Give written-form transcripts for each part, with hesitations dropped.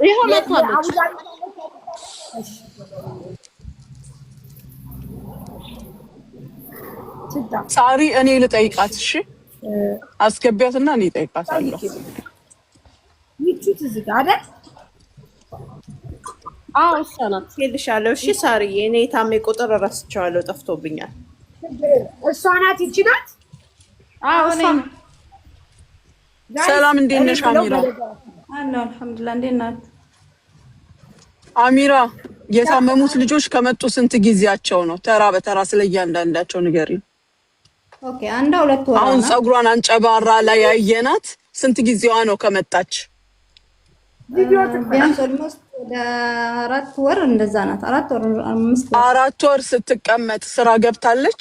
ይሄው መጥቷለች። ሳሪ እኔ ልጠይቃት። እሺ አስገቢያትና እኔ ልጠይቃታለሁ። ይቹት እዚህ ጋር አይደል? አዎ እሷ ናት እልሻለሁ። እሺ ሳሪዬ፣ እኔ ታሜ ቁጥር እረስቸዋለሁ፣ ጠፍቶብኛል። እሷ ናት ይቺ ናት? አዎ እሷ። ሰላም እንዴት ነሽ አሚራ? አለሁ አልሐምዱሊላህ። እንዴት ናት አሚራ? የታመሙት ልጆች ከመጡ ስንት ጊዜያቸው ነው? ተራ በተራ ስለእያንዳንዳቸው ንገሪኝ። ኦኬ፣ አንድ ሁለት ወር። አሁን ፀጉሯን አንጨባራ ላይ ያየናት ስንት ጊዜዋ ነው ከመጣች? ቢያንስ ኦልሞስት ወደ 4 ወር እንደዛ ናት። 4 ወር 5 ወር። 4 ወር ስትቀመጥ ስራ ገብታለች?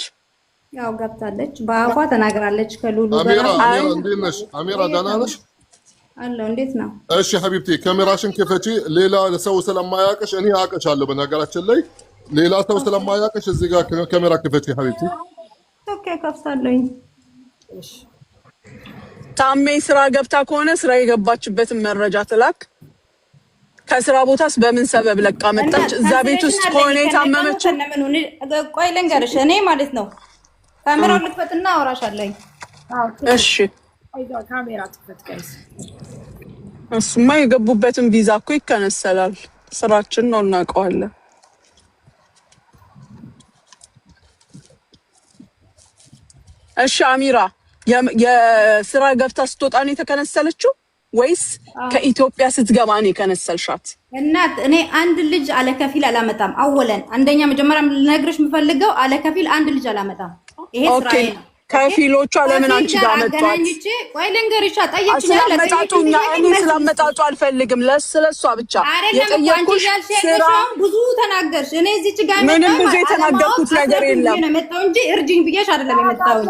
ያው ገብታለች፣ በአፏ ተናግራለች። ከሉሉ አሚራ እንዴት ነሽ? አሚራ ደህና ነሽ? አለው። እንዴት ነው? እሺ ሀቢብቲ፣ ካሜራሽን ክፈቺ። ሌላ ሰው ስለማያውቅሽ እኔ አውቅሻለሁ። በነገራችን ላይ ሌላ ሰው ስለማያውቅሽ እዚህ ጋር ካሜራ ክፈቺ ሀቢብቲ። ኦኬ፣ ከፍታለሁኝ። እሺ ታሜ ስራ ገብታ ከሆነ ስራ የገባችበትን መረጃ ትላክ። ከስራ ቦታስ በምን ሰበብ ለቃ መጣች? እዛ ቤት ውስጥ ከሆነ የታመመችው ቆይ ልንገርሽ፣ እኔ ማለት ነው ካሜራውን ልክፈትና አወራሻለሁ። እሺ ካሜራ ትክፈት ጋይስ። እሱማ የገቡበትን ቪዛ እኮ ይከነሰላል። ስራችን ነው እናውቀዋለን። እሺ አሚራ፣ የስራ ገብታ ስትወጣ ነው የተከነሰለችው ወይስ ከኢትዮጵያ ስትገባ ነው የከነሰልሻት? እናት እኔ አንድ ልጅ አለ ከፊል አላመጣም። አወለን አንደኛ መጀመሪያ ልነግርሽ የምፈልገው አለ ከፊል አንድ ልጅ አላመጣም። ይሄ ስራዬ ነው። ከፊሎቿ ለምን አንቺ ጋር መጣች? ቆይ ልንገርሽ፣ ጠይቂኝ። ስለመጣጡኛ እኔ ስለመጣጡ አልፈልግም። ለሷ ብቻ የጠየኩሽ ስራ ብዙ ተናገርሽ። እኔ እዚች ጋር ምንም ብዙ የተናገርኩት ነገር የለም። ነው መጣው እንጂ እርጅኝ ብዬሽ አይደለም የመጣው።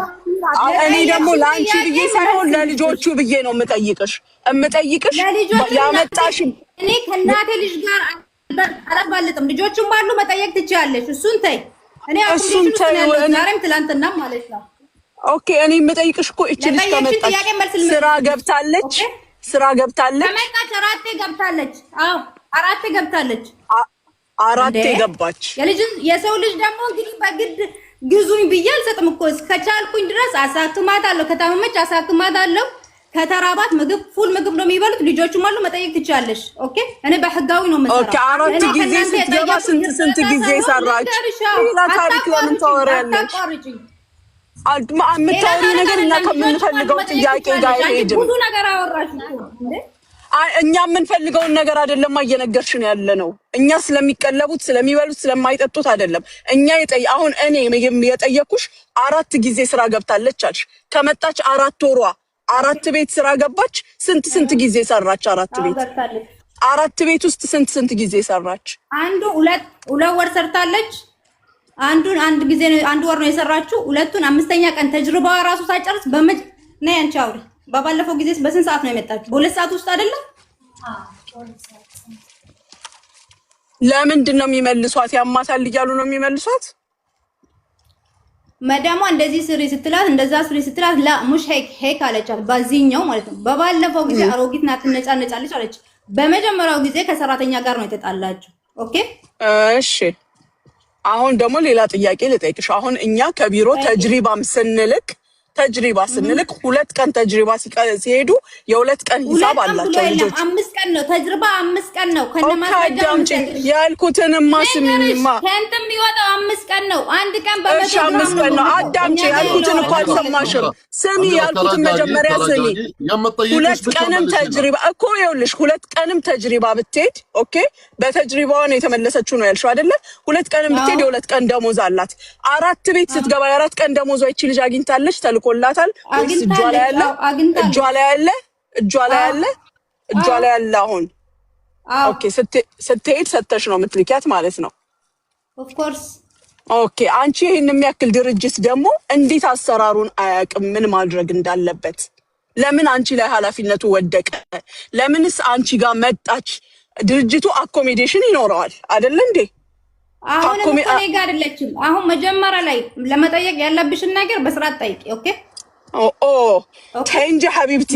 እኔ ደግሞ ለአንቺ ብዬ ሳይሆን ለልጆቹ ብዬ ነው የምጠይቅሽ ያመጣሽ። እኔ ከእናቴ ልጅ ጋር አላባልጥም። ልጆቹም ባሉ መጠየቅ ትችያለሽ። እሱን ተይ። እኔ እሱን ተይ። ዛሬም ትላንትና ማለት ነው። ኦኬ፣ እኔ የምጠይቅሽ እኮ እቺ ልጅ ከመጣች ስራ ገብታለች? ስራ ገብታለች? ከመጣች አራቴ ገብታለች። አዎ አራቴ ገብታለች። አራቴ ገባች። የሰው ልጅ ደግሞ እንግዲህ በግድ ግዙኝ ብዬ አልሰጥም እኮ። እስከቻልኩኝ ድረስ አሳክማታለሁ። ከታመመች አሳክማታለሁ። ከተራባት ምግብ ፉል ምግብ ነው የሚበሉት። ልጆቹም አሉ፣ መጠየቅ ትችላለሽ። ኦኬ፣ እኔ በህጋዊ ነው የምሰራው። ኦኬ፣ አራት ጊዜ ስትገባ ስንት ጊዜ ሰራች? ሌላ ታሪክ ለምን ታወሪያለሽ? የምታወሪው ነገር እኛ ከምንፈልገው ጥያቄ ጋር አይሄድም። ብዙ ነገር አወራሽ እኮ እንዴ። እኛ የምንፈልገውን ነገር አይደለም እየነገርሽን ያለ ነው። እኛ ስለሚቀለቡት ስለሚበሉት ስለማይጠጡት አይደለም። እኛ አሁን እኔ የጠየኩሽ 4 ጊዜ ስራ ገብታለች አልሽ። ከመጣች 4 ወሯ 4 ቤት ስራ ገባች። ስንት ጊዜ ሰራች? 4 ቤት ውስጥ ስንት ጊዜ ሰራች? አንዱ 2 ወር ሰርታለች። አንድ ጊዜ አንድ ወር ነው የሰራችው። ሁለቱን 5ኛ ቀን ተጅርባዋ ራሱ ሳይጨርስ ነይ አንቺ አውሪ። በባለፈው ጊዜ በስንት ሰዓት ነው የመጣችው? በ2 ሰዓት ውስጥ አይደለም? ለምንድን ነው የሚመልሷት? ያማታል እያሉ ነው የሚመልሷት። መዳሟ እንደዚህ ስሪ ስትላት እንደዛ ስሪ ስትላት ላ ሙሽ ሄክ አለቻት። በዚህኛው ማለት ነው። በባለፈው ጊዜ አሮጊት ናት ትነጫነጫለች አለች። በመጀመሪያው ጊዜ ከሰራተኛ ጋር ነው የተጣላችው። ኦኬ እሺ። አሁን ደግሞ ሌላ ጥያቄ ልጠይቅሽ። አሁን እኛ ከቢሮ ተጅሪባም ስንልክ 2 ቀን ተጅሪባ ሲሄዱ የ2 ቀን ሂሳብ አላቸው ልጆች። 5 ቀን ነው ተጅሪባ፣ 5 ቀን ነው ከነማስረጃው ያልኩትንማ ስሚኝማ። ከእንትን የሚወጣው 5 ቀን ነው። አንድ ቀን በመቶ 5 ቀን ነው። አዳምጪ፣ ያልኩትን እኮ አልሰማሽም። ስሚ፣ ያልኩትን መጀመሪያ ስሚ። 2 ቀንም ተጅሪባ እኮ ይኸውልሽ፣ 2 ቀንም ተጅሪባ ብትሄድ ኦኬ፣ በተጅሪባዋ ነው የተመለሰችው ነው ያልሽው አይደለ? 2 ቀንም ብትሄድ የ2 ቀን ደሞዝ አላት። 4 ቤት ስትገባ የ4 ቀን ደሞዟ ይቺ ልጅ አግኝታለች? ተልኮላታል ወይስ እጇ ላይ ያለ? እጇ ላይ ያለ አሁን ኦኬ። ስትሄድ ሰተሽ ነው የምትልኪያት ማለት ነው። ኦፍ ኮርስ ኦኬ። አንቺ ይሄን የሚያክል ድርጅት ደግሞ እንዴት አሰራሩን አያውቅም? ምን ማድረግ እንዳለበት? ለምን አንቺ ላይ ኃላፊነቱ ወደቀ? ለምንስ አንቺ ጋር መጣች? ድርጅቱ አኮሞዴሽን ይኖረዋል አይደል እንዴ? አሁን እኔ ጋር አይደለችም። አሁን መጀመሪያ ላይ ለመጠየቅ ያለብሽን ነገር በስርዓት ጠይቂ። ኦኬ፣ ተንጂ ሐቢብቲ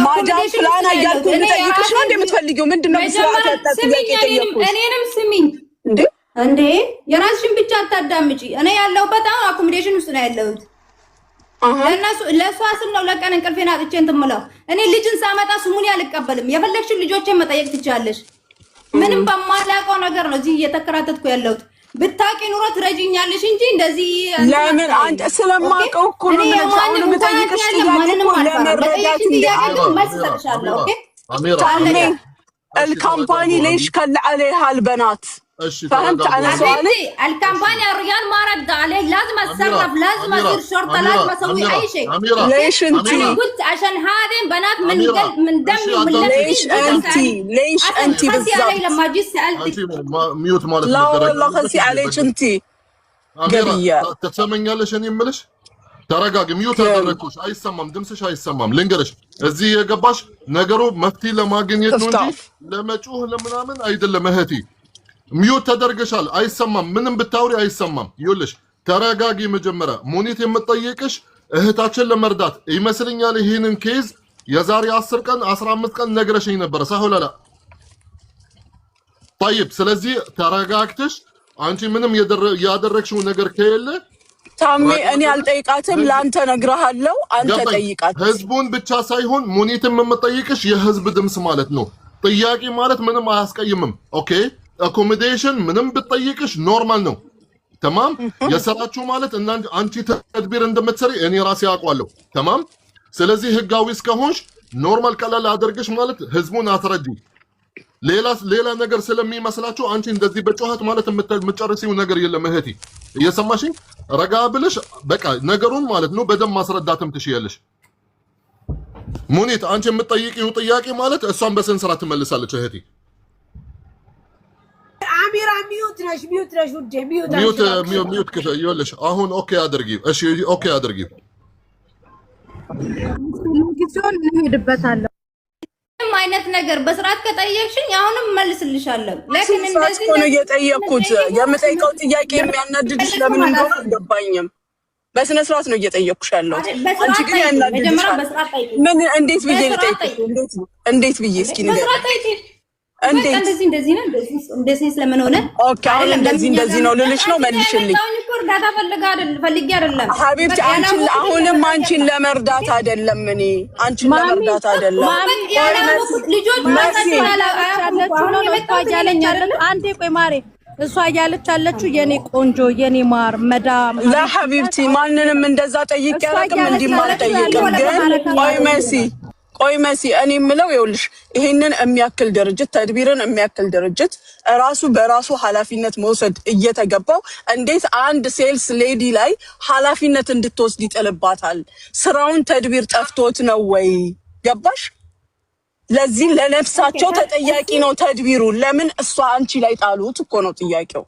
ማዳም ፍላና እያልኩ ልጠይቅሽ ነው እንደምትፈልጊው ምንድነው? ስርዓት ያጣ ጥያቄ ጠየቅኩሽ። እኔንም ስሚኝ እንዴ የራስሽን ብቻ አታዳምጪ። እኔ ያለሁበት አሁን አኮሞዴሽን ውስጥ ነው ያለሁት። ለእሷ ስም ነው ለቀን እንቅልፌን አጥቼ እንትን የምለው። እኔ ልጅን ሳመጣ ስሙን አልቀበልም። የፈለግሽን ልጆቼን መጠየቅ ትችያለሽ። ምንም በማላውቀው ነገር ነው እዚህ እየተከራተትኩ ያለሁት። ብታውቂ ኑሮ ትረጂኛለሽ እንጂ እንደዚህ ለምን አንተ ስለማውቀው እኮ ነው ለምን የምጠይቅሽ ለመረዳት እንደማስፈልሻለሁ። ኦኬ الكامباني ليش كل عليها البنات فهمت على سؤالي؟ الكامباني الرجال ما رد عليه. لازم اتصرف، لازم اصير شرطه، لازم اسوي اي شيء. ليش انتي؟ قلت عشان هذه بنات من دمي ومن ليش انتي بالضبط؟ علي لما جيت سالتك ميوت مالك لا والله خسي عليك انتي قبيه تسمعينيالش اني املش ተረጋጊ። ሚዩት አደረኩሽ። አይሰማም፣ ድምፅሽ አይሰማም። ልንገርሽ እዚህ የገባሽ ነገሩ መፍትሄ ለማግኘት ነው እንጂ ለመጮህ ለምናምን አይደለም እህቴ። ሚዩት ተደርገሻል። አይሰማም፣ ምንም ብታውሪ አይሰማም። ይኸውልሽ ተረጋጊ። መጀመሪያ ሙኒት የምትጠይቅሽ እህታችን ለመርዳት ይመስልኛል። ይሄንን ኬዝ የዛሬ 10 ቀን 15 ቀን ነግረሽኝ ነበር ሳይሆን طيب ስለዚህ ተረጋግተሽ አንቺ ምንም ያደረግሽው ነገር ከሌለ ታሜ እኔ አልጠይቃትም። ላንተ ነግረሃለው፣ አንተ ጠይቃት። ህዝቡን ብቻ ሳይሆን ሙኒትም የምጠይቅሽ የህዝብ ድምጽ ማለት ነው። ጥያቄ ማለት ምንም አያስቀይምም። ኦኬ አኮሞዴሽን ምንም ብጠይቅሽ ኖርማል ነው። ተማም የሰራችሁ ማለት እና አንቺ ተድቢር እንደምትሰሪ እኔ ራሴ አውቃለሁ። ተማም ስለዚህ ህጋዊ እስከሆንሽ ኖርማል ቀላል አድርገሽ ማለት ህዝቡን አትረጂ። ሌላ ነገር ስለሚመስላችሁ አንቺ እንደዚህ በጮኸት ማለት የምትጨርሲው ነገር የለም እህቴ። እየሰማሽኝ ረጋ ብለሽ በቃ ነገሩን ማለት ነው በደም ማስረዳትም ትችያለሽ። ሙኒት አንቺ የምትጠይቂው ጥያቄ ማለት እሷን በስነ ስርዓት ትመልሳለች እህቴ። አሚራ ሚዩት ነሽ ውዴ፣ ሚዩት ከፈ ይኸውልሽ አሁን ኦኬ አድርጊ። እሺ ኦኬ አድርጊ። ጊዜውን እንሄድበታለን። አይነት ነገር በስርዓት ከጠየቅሽኝ አሁንም መልስልሻለሁ። ለምን እንደዚህ ነው እየጠየቅኩት? የምጠይቀው ጥያቄ የሚያናድድሽ ለምን እንደሆነ አልገባኝም። በስነ ስርዓት ነው እየጠየቅኩሽ ያለው። አንቺ ግን ያናድድሻል። ምን እንዴት ብዬ ልጠይቅሽ? እንዴት ብዬ እስኪ ንገሪኝ። እንዴት እንደዚህ ስለምን ሆነ? ኦኬ አሁን እንደዚህ ነው ልልሽ ነው መልሽልኝ። እርዳታ ፈልጌ አይደለም ሀቢብቲ፣ አሁንም አንቺን ለመርዳት አይደለም። እኔ አንቺን ለመርዳት አይደለም። አንዴ ቆይ ማሬ፣ እሷ እያለች ያለችው የኔ ቆንጆ የኔ ማር መዳም ለሀቢብቲ ማንንም እንደዛ ጠይቄ አላውቅም። እንዲማር ጠይቅም ግን ቆይ መሲ እኔ የምለው ይኸውልሽ ይሄንን የሚያክል ድርጅት ተድቢርን የሚያክል ድርጅት ራሱ በራሱ ኃላፊነት መውሰድ እየተገባው እንዴት አንድ ሴልስ ሌዲ ላይ ኃላፊነት እንድትወስድ ይጥልባታል? ስራውን ተድቢር ጠፍቶት ነው ወይ? ገባሽ? ለዚህ ለነፍሳቸው ተጠያቂ ነው ተድቢሩ። ለምን እሷ አንቺ ላይ ጣሉት እኮ ነው ጥያቄው።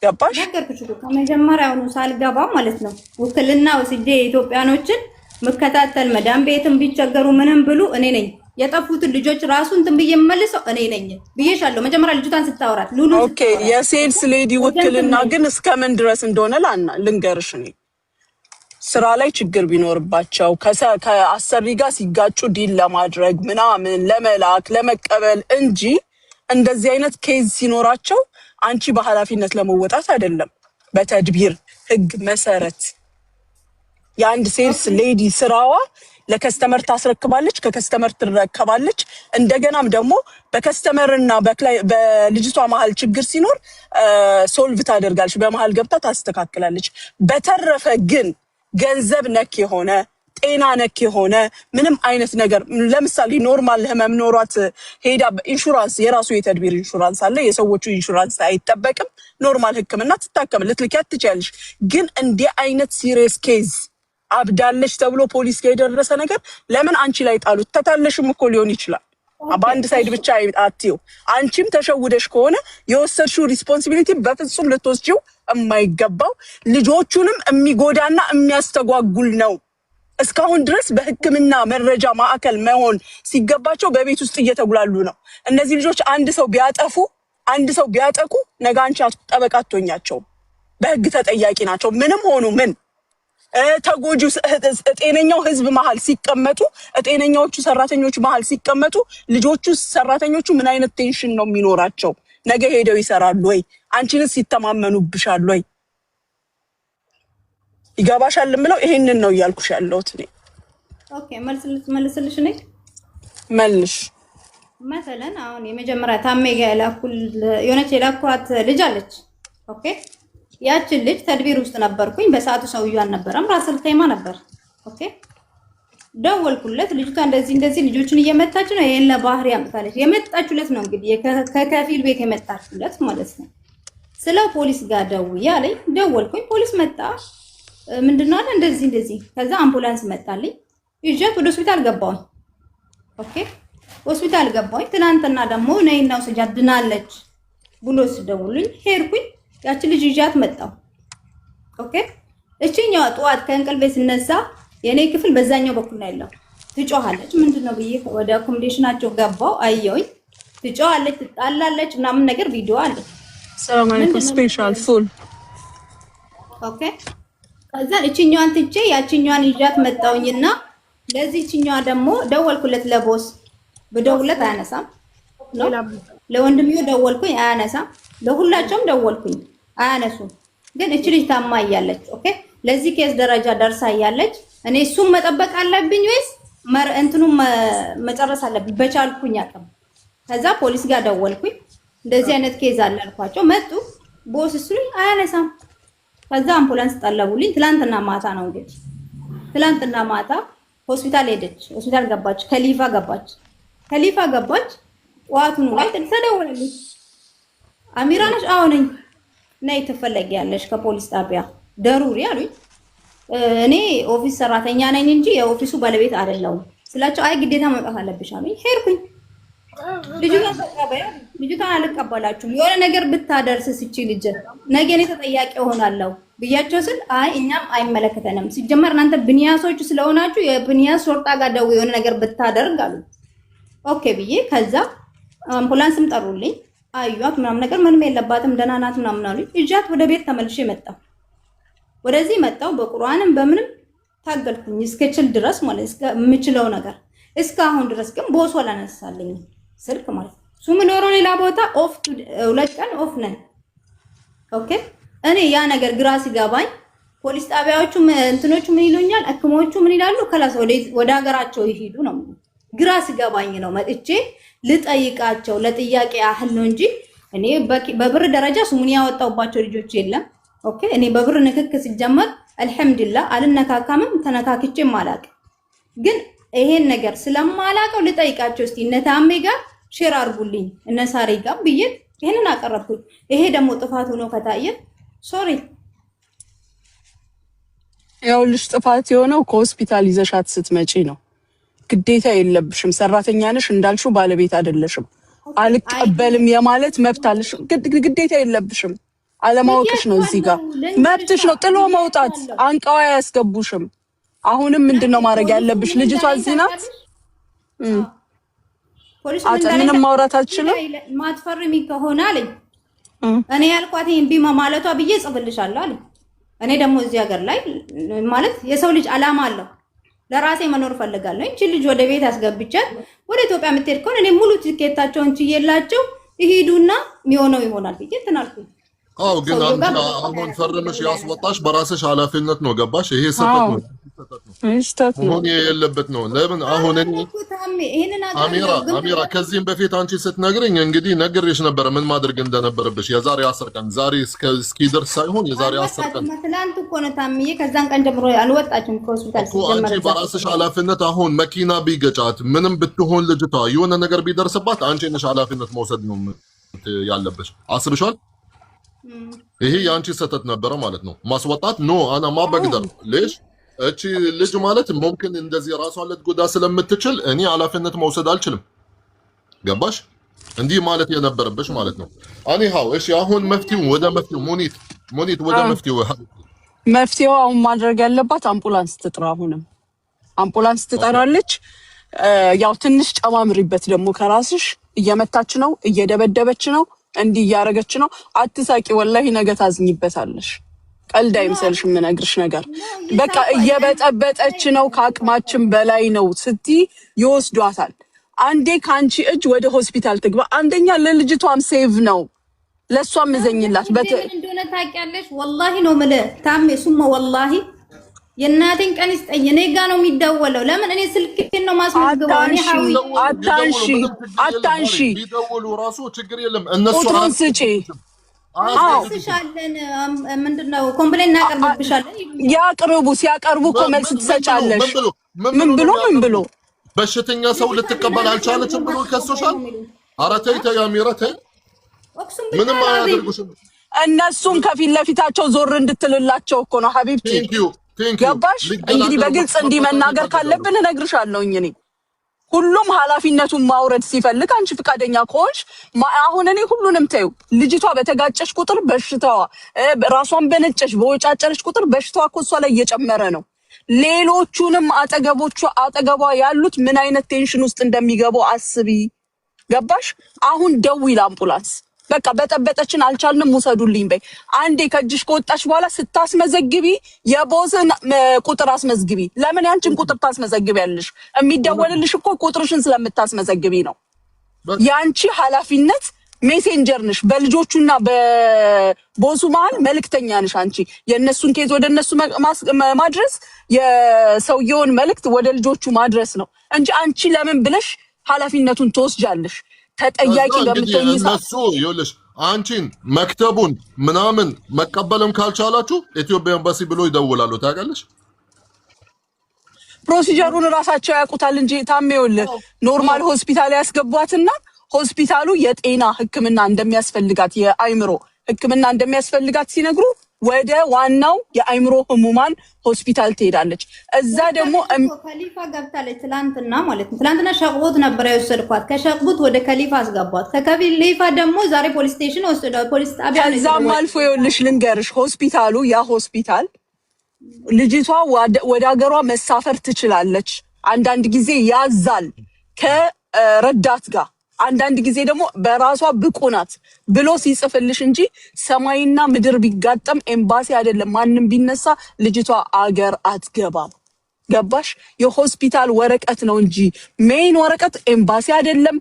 ገባሽ? ነገርኩሽ እኮ ከመጀመሪያውኑ ሳልገባ ማለት ነው። ውክልና ወስጄ ኢትዮጵያኖችን መከታተል መዳም ቤትም ቢቸገሩ ምንም ብሉ እኔ ነኝ። የጠፉትን ልጆች ራሱ እንትን ብዬ የምመልሰው እኔ ነኝ ብዬሻለሁ። መጀመሪያ ልጅቷን ስታወራት ሉሉ ኦኬ። የሴልስ ሌዲ ውክልና ግን እስከምን ድረስ እንደሆነ ልንገርሽ። እኔ ስራ ላይ ችግር ቢኖርባቸው ከአሰሪ ጋር ሲጋጩ ዲል ለማድረግ ምናምን ለመላክ ለመቀበል እንጂ እንደዚህ አይነት ኬዝ ሲኖራቸው አንቺ በኃላፊነት ለመወጣት አይደለም። በተድቢር ህግ መሰረት የአንድ ሴልስ ሌዲ ስራዋ ለከስተመር ታስረክባለች፣ ከከስተመር ትረከባለች። እንደገናም ደግሞ በከስተመርና በልጅቷ መሀል ችግር ሲኖር ሶልቭ ታደርጋለች፣ በመሀል ገብታ ታስተካክላለች። በተረፈ ግን ገንዘብ ነክ የሆነ ጤና ነክ የሆነ ምንም አይነት ነገር ለምሳሌ ኖርማል ህመም ኖሯት ሄዳ ኢንሹራንስ የራሱ የተድቢር ኢንሹራንስ አለ። የሰዎቹ ኢንሹራንስ አይጠበቅም። ኖርማል ህክምና ትታከም ልትልኪያት ትችያለሽ። ግን እንዲህ አይነት ሲሪየስ ኬዝ አብዳለች ተብሎ ፖሊስ ጋር የደረሰ ነገር ለምን አንቺ ላይ ጣሉት? ተታለሽም እኮ ሊሆን ይችላል። በአንድ ሳይድ ብቻ አትዩ። አንቺም ተሸውደሽ ከሆነ የወሰድሽው ሪስፖንሲቢሊቲ በፍጹም ልትወስጂው የማይገባው ልጆቹንም የሚጎዳና የሚያስተጓጉል ነው። እስካሁን ድረስ በህክምና መረጃ ማዕከል መሆን ሲገባቸው በቤት ውስጥ እየተጉላሉ ነው። እነዚህ ልጆች አንድ ሰው ቢያጠቁ ነገ አንቺ ጠበቃ አትሆኛቸውም። በህግ ተጠያቂ ናቸው። ምንም ሆኑ ምን ተጎጁ ጤነኛው ህዝብ መሃል ሲቀመጡ ጤነኛዎቹ ሰራተኞች መሃል ሲቀመጡ ልጆቹ ሰራተኞቹ ምን አይነት ቴንሽን ነው የሚኖራቸው? ነገ ሄደው ይሰራሉ ወይ? አንቺንስ ይተማመኑብሻል ወይ? ይገባሻል የምለው ይሄንን ነው እያልኩሽ ያለሁት እኔ። ኦኬ መልስልሽ ነኝ መልሽ። መሰለን አሁን የመጀመሪያ ታሜ ጋር የሆነች የላኳት ልጅ አለች። ኦኬ ያችን ልጅ ተድቢር ውስጥ ነበርኩኝ በሰዓቱ ሰውዬው አልነበረም ራስል ከይማ ነበር። ኦኬ ደወልኩለት ልጅቷ እንደዚህ ልጆችን እየመታች ነው ይሄን ለባህሪ አምጣለች የመጣችለት ነው እንግዲህ ከከፊል ቤት የመጣችለት ማለት ነው። ስለ ፖሊስ ጋር ደውዬ አለኝ ደወልኩኝ ፖሊስ መጣ ምንድነው አለ እንደዚህ ከዛ አምቡላንስ መጣልኝ ይዤት ወደ ሆስፒታል ገባሁኝ። ኦኬ ሆስፒታል ገባሁኝ። ትናንትና ደግሞ ነይና ወስጃት ድናለች ብሎ ሲደውሉኝ ሄድኩኝ ያቺ ልጅ ይዣት መጣሁ። ኦኬ እቺኛው ጧት ከእንቅልፌ ስነሳ የኔ ክፍል በዛኛው በኩል ነው ያለው ትጮሃለች ምንድነው ብዬ ወደ አኮሞዴሽናቸው ገባሁ አየሁኝ ትጮሃለች ትጣላለች ምናምን ነገር ቪዲዮ አለ። ሰላም አለይኩም ስፔሻል ፉል ኦኬ ከዛ እቺኛዋን ትቼ ያቺኛዋን ይዣት መጣሁኝና ለዚህ እቺኛዋ ደግሞ ደወልኩለት ለቦስ በደውለት አያነሳም ለወንድምዬ ደወልኩኝ አያነሳም ለሁላቸውም ደወልኩኝ አያነሱም። ግን እቺ ልጅ ታማ እያለች ኦኬ ለዚህ ኬስ ደረጃ ደርሳ እያለች እኔ እሱም መጠበቅ አለብኝ ወይስ እንትኑም መጨረስ አለብኝ በቻልኩኝ አቅም። ከዛ ፖሊስ ጋር ደወልኩኝ እንደዚህ አይነት ኬዝ አለ አልኳቸው መጡ ቦስ እሱኝ አያነሳም። ከዛ አምቡላንስ ጠለቡልኝ ትላንትና ማታ ነው እንግዲህ ትላንትና ማታ ሆስፒታል ሄደች ሆስፒታል ገባች ከሊፋ ገባች ጧቱን ላይ ተደወለልኝ አሚራ ነሽ አዎ ነኝ ነይ ትፈለጊያለሽ ከፖሊስ ጣቢያ ደሩሪ አሉኝ። እኔ ኦፊስ ሰራተኛ ነኝ እንጂ የኦፊሱ ባለቤት አይደለሁም ስላቸው አይ ግዴታ መምጣት አለብሽ አሉኝ። ሄድኩኝ ልጅቷን አልቀበላችሁም የሆነ ነገር ብታደርስ ስቺ ልጅ ነገ እኔ ተጠያቂ እሆናለሁ ብያቸው ስል አይ እኛም አይመለከተንም ሲጀመር እናንተ ብንያሶቹ ስለሆናችሁ የብንያስ ሾርጣ ጋር ደው የሆነ ነገር ብታደርግ አሉ። ኦኬ ብዬ ከዛ አምቡላንስም ጠሩልኝ አዩት ምናምን ነገር ምንም የለባትም ደህና ናት ምናምን አሉኝ። እጃት ወደ ቤት ተመልሼ መጣሁ ወደዚህ መጣሁ በቁርአንም በምንም ታገልኩኝ እስከችል ድረስ ማለት እስከምችለው ነገር እስካሁን ድረስ ግን ቦስ አላነሳልኝ ስልክ ማለት ሱ ምኖረው ሌላ ቦታ ኦፍ 2 ቀን ኦፍ ነን። ኦኬ እኔ ያ ነገር ግራ ሲገባኝ ፖሊስ ጣቢያዎቹ እንትኖቹ ምን ይሉኛል አክሞቹ ምን ይላሉ ከላስ ወደ ሀገራቸው ይሄዱ ነው ግራ ሲገባኝ ነው መጥቼ ልጠይቃቸው ለጥያቄ ያህል ነው እንጂ እኔ በብር ደረጃ ሱሙን ያወጣውባቸው ልጆች የለም። ኦኬ እኔ በብር ንክክ ሲጀመር አልহামዱሊላህ አልነካካምም ተነካክቼም አላቅ ግን ይሄን ነገር ስለማላቀው ልጠይቃቸው እስቲ እነታሜ ጋር ሼር አርጉልኝ እነሳሪ ጋር ብዬ ይሄንን አቀረብኩኝ። ይሄ ደግሞ ጥፋት ሆኖ ከታየ ሶሪ ያውልሽ ጥፋት የሆነው ከሆስፒታል ይዘሻት ስትመጪ ነው። ግዴታ የለብሽም ሰራተኛ ነሽ እንዳልሽው ባለቤት አይደለሽም። አልቀበልም የማለት መብት አለሽ ግዴታ የለብሽም። አለማወቅሽ ነው እዚህ ጋር መብትሽ ነው ጥሎ መውጣት አንቃዋ ያስገቡሽም። አሁንም ምንድነው ማድረግ ያለብሽ ልጅቷ እዚህ ናት ፖሊስ ምንም ማውራት አትችልም ማትፈርሚ ከሆነ አለኝ እኔ ያልኳት ይሄን ቢማ ማለቷ ብዬ ጽፍልሻለሁ አለኝ። እኔ ደግሞ እዚህ ሀገር ላይ ማለት የሰው ልጅ አላማ አለው ለራሴ መኖር ፈልጋለሁ እንጂ ልጅ ወደ ቤት አስገብቻት ወደ ኢትዮጵያ የምትሄድ ከሆነ እኔ ሙሉ ቲኬታቸውን ችዬላቸው ይሄዱና የሚሆነው ይሆናል ብዬ ተናልኩኝ። አው ግን አሁን ፈርመሽ ያስወጣሽ በራስሽ ኃላፊነት ነው ገባሽ? ይሄ ሰጠት ነው ሆነ የለበት ነው። ለምን አሁን እኔ አሚራ ከዚህም በፊት አንቺ ስትነግረኝ እንግዲህ ነግሬሽ ነበር ምን ማድረግ እንደነበረብሽ የዛሬ 10 ቀን ዛሬ እስኪደርስ ሳይሆን የዛሬ 10 ቀን ትላንት እኮ ነው ታምዬ ከዛን ቀን ጀምሮ አልወጣችም ከሆስፒታል ሲጀመር አንቺ በራስሽ ኃላፊነት አሁን መኪና ቢገጫት ምንም ብትሆን ልጅቷ የሆነ ነገር ቢደርስባት አንቺ ነሽ ኃላፊነት መውሰድ ነው ያለብሽ። አስብሻል? ይሄ ያንቺ ሰተት ነበረ ማለት ነው። ማስወጣት ኖ አና ማ በግደር ለሽ እቺ ልጅ ማለት ሙምኪን እንደዚህ ራሷን ልትጎዳ ስለምትችል እኔ ኃላፊነት መውሰድ አልችልም። ገባሽ? እንዲህ ማለት የነበረብሽ ማለት ነው። እኔ ሃው እሺ አሁን መፍትሄው ወደ መፍትሄው ሙኒት ወደ መፍትሄው አሁን ማድረግ ያለባት አምቡላንስ ትጥራ። አሁንም አምቡላንስ ትጠራለች። ያው ትንሽ ጨማምሪበት ደግሞ ከራስሽ እየመታች ነው እየደበደበች ነው እንዲህ ያረጋች ነው። አትሳቂ ወላሂ ነገ ታዝኝበታለሽ። ቀልድ አይምሰልሽ የምነግርሽ ነገር። በቃ እየበጠበጠች ነው ከአቅማችን በላይ ነው ስቲ ይወስዷታል። አንዴ ካንቺ እጅ ወደ ሆስፒታል ትግባ። አንደኛ ለልጅቷም ሴቭ ነው ለሷም እዘኝላት ምን እንደሆነ ታውቂያለሽ? ወላሂ ነው የምልህ ታሜ ሱማ ወላሂ የእናቴን ቀን ይስጠኝ። እኔ ጋር ነው የሚደወለው። ለምን እኔ ስልኬን ነው ማስመዝገበው። እኔ ሀዊ አታንሺ ቢደውሉ ራሱ ችግር የለም። እነሱ ቁጥሩን ስጪ። አስሻለን ምንድነው ኮምፕሌን እናቀርብብሻለን። ያቅርቡ። ሲያቀርቡ እኮ መልስ ትሰጫለሽ። ምን ብሎ በሽተኛ ሰው ልትቀበል አልቻለችም ብሎ ከሶሻል አራተይ ተያሚራተ ምንም አያደርጉሽም። እነሱም ከፊት ለፊታቸው ዞር እንድትልላቸው እኮ ነው ሀቢብቲ። ገባሽ? እንግዲህ በግልጽ እንዲመናገር ካለብን እነግርሻለሁኝ። እኔ ሁሉም ኃላፊነቱን ማውረድ ሲፈልግ አንቺ ፍቃደኛ ከሆንሽ አሁን እኔ ሁሉንም ተይው። ልጅቷ በተጋጨሽ ቁጥር በሽታዋ ራሷን በነጨሽ በወጫጨረሽ ቁጥር በሽታዋ እኮ እሷ ላይ እየጨመረ ነው። ሌሎቹንም አጠገቧ ያሉት ምን አይነት ቴንሽን ውስጥ እንደሚገቡ አስቢ። ገባሽ? አሁን ደውዪ ለአምቡላንስ። በቃ በጠበጠችን አልቻልንም ውሰዱልኝ በይ። አንዴ ከእጅሽ ከወጣሽ በኋላ ስታስመዘግቢ የቦስን ቁጥር አስመዝግቢ። ለምን ያንቺን ቁጥር ታስመዘግቢያለሽ? የሚደወልልሽ እኮ ቁጥርሽን ስለምታስመዘግቢ ነው። ያንቺ ኃላፊነት ሜሴንጀር ነሽ። በልጆቹና በቦሱ መሀል መልእክተኛ ነሽ አንቺ። የእነሱን ኬዝ ወደ እነሱ ማድረስ፣ የሰውየውን መልእክት ወደ ልጆቹ ማድረስ ነው እንጂ አንቺ ለምን ብለሽ ኃላፊነቱን ትወስጃለሽ? ተጠያቂ በምትሆኚ እነሱ ይኸውልሽ አንቺን መክተቡን ምናምን መቀበልም ካልቻላችሁ ኢትዮጵያ ኤምባሲ ብሎ ይደውላሉ። ታውቃለሽ? ፕሮሲጀሩን ራሳቸው ያውቁታል እንጂ ታሜውልህ ኖርማል ሆስፒታል ያስገቧትና ሆስፒታሉ የጤና ሕክምና እንደሚያስፈልጋት የአይምሮ ሕክምና እንደሚያስፈልጋት ሲነግሩ ወደ ዋናው የአይምሮ ህሙማን ሆስፒታል ትሄዳለች። እዛ ደግሞ ከሊፋ ገብታለች። ትላንትና ማለት ነው። ትላንትና ሸቅቦት ነበር የወሰድኳት። ከሸቅቦት ወደ ከሊፋ አስገቧት። ከከሊፋ ደግሞ ዛሬ ፖሊስ ስቴሽን ወሰዷት። ፖሊስ ጣቢያ ነው። ከዛም አልፎ ይኸውልሽ ልንገርሽ፣ ሆስፒታሉ ያ ሆስፒታል ልጅቷ ወደ ሀገሯ መሳፈር ትችላለች። አንዳንድ ጊዜ ያዛል ከረዳት ጋር፣ አንዳንድ ጊዜ ደግሞ በራሷ ብቁ ናት ብሎ ሲጽፍልሽ እንጂ ሰማይና ምድር ቢጋጠም ኤምባሲ አይደለም ማንም ቢነሳ ልጅቷ አገር አትገባም። ገባሽ? የሆስፒታል ወረቀት ነው እንጂ ሜይን ወረቀት ኤምባሲ አይደለም፣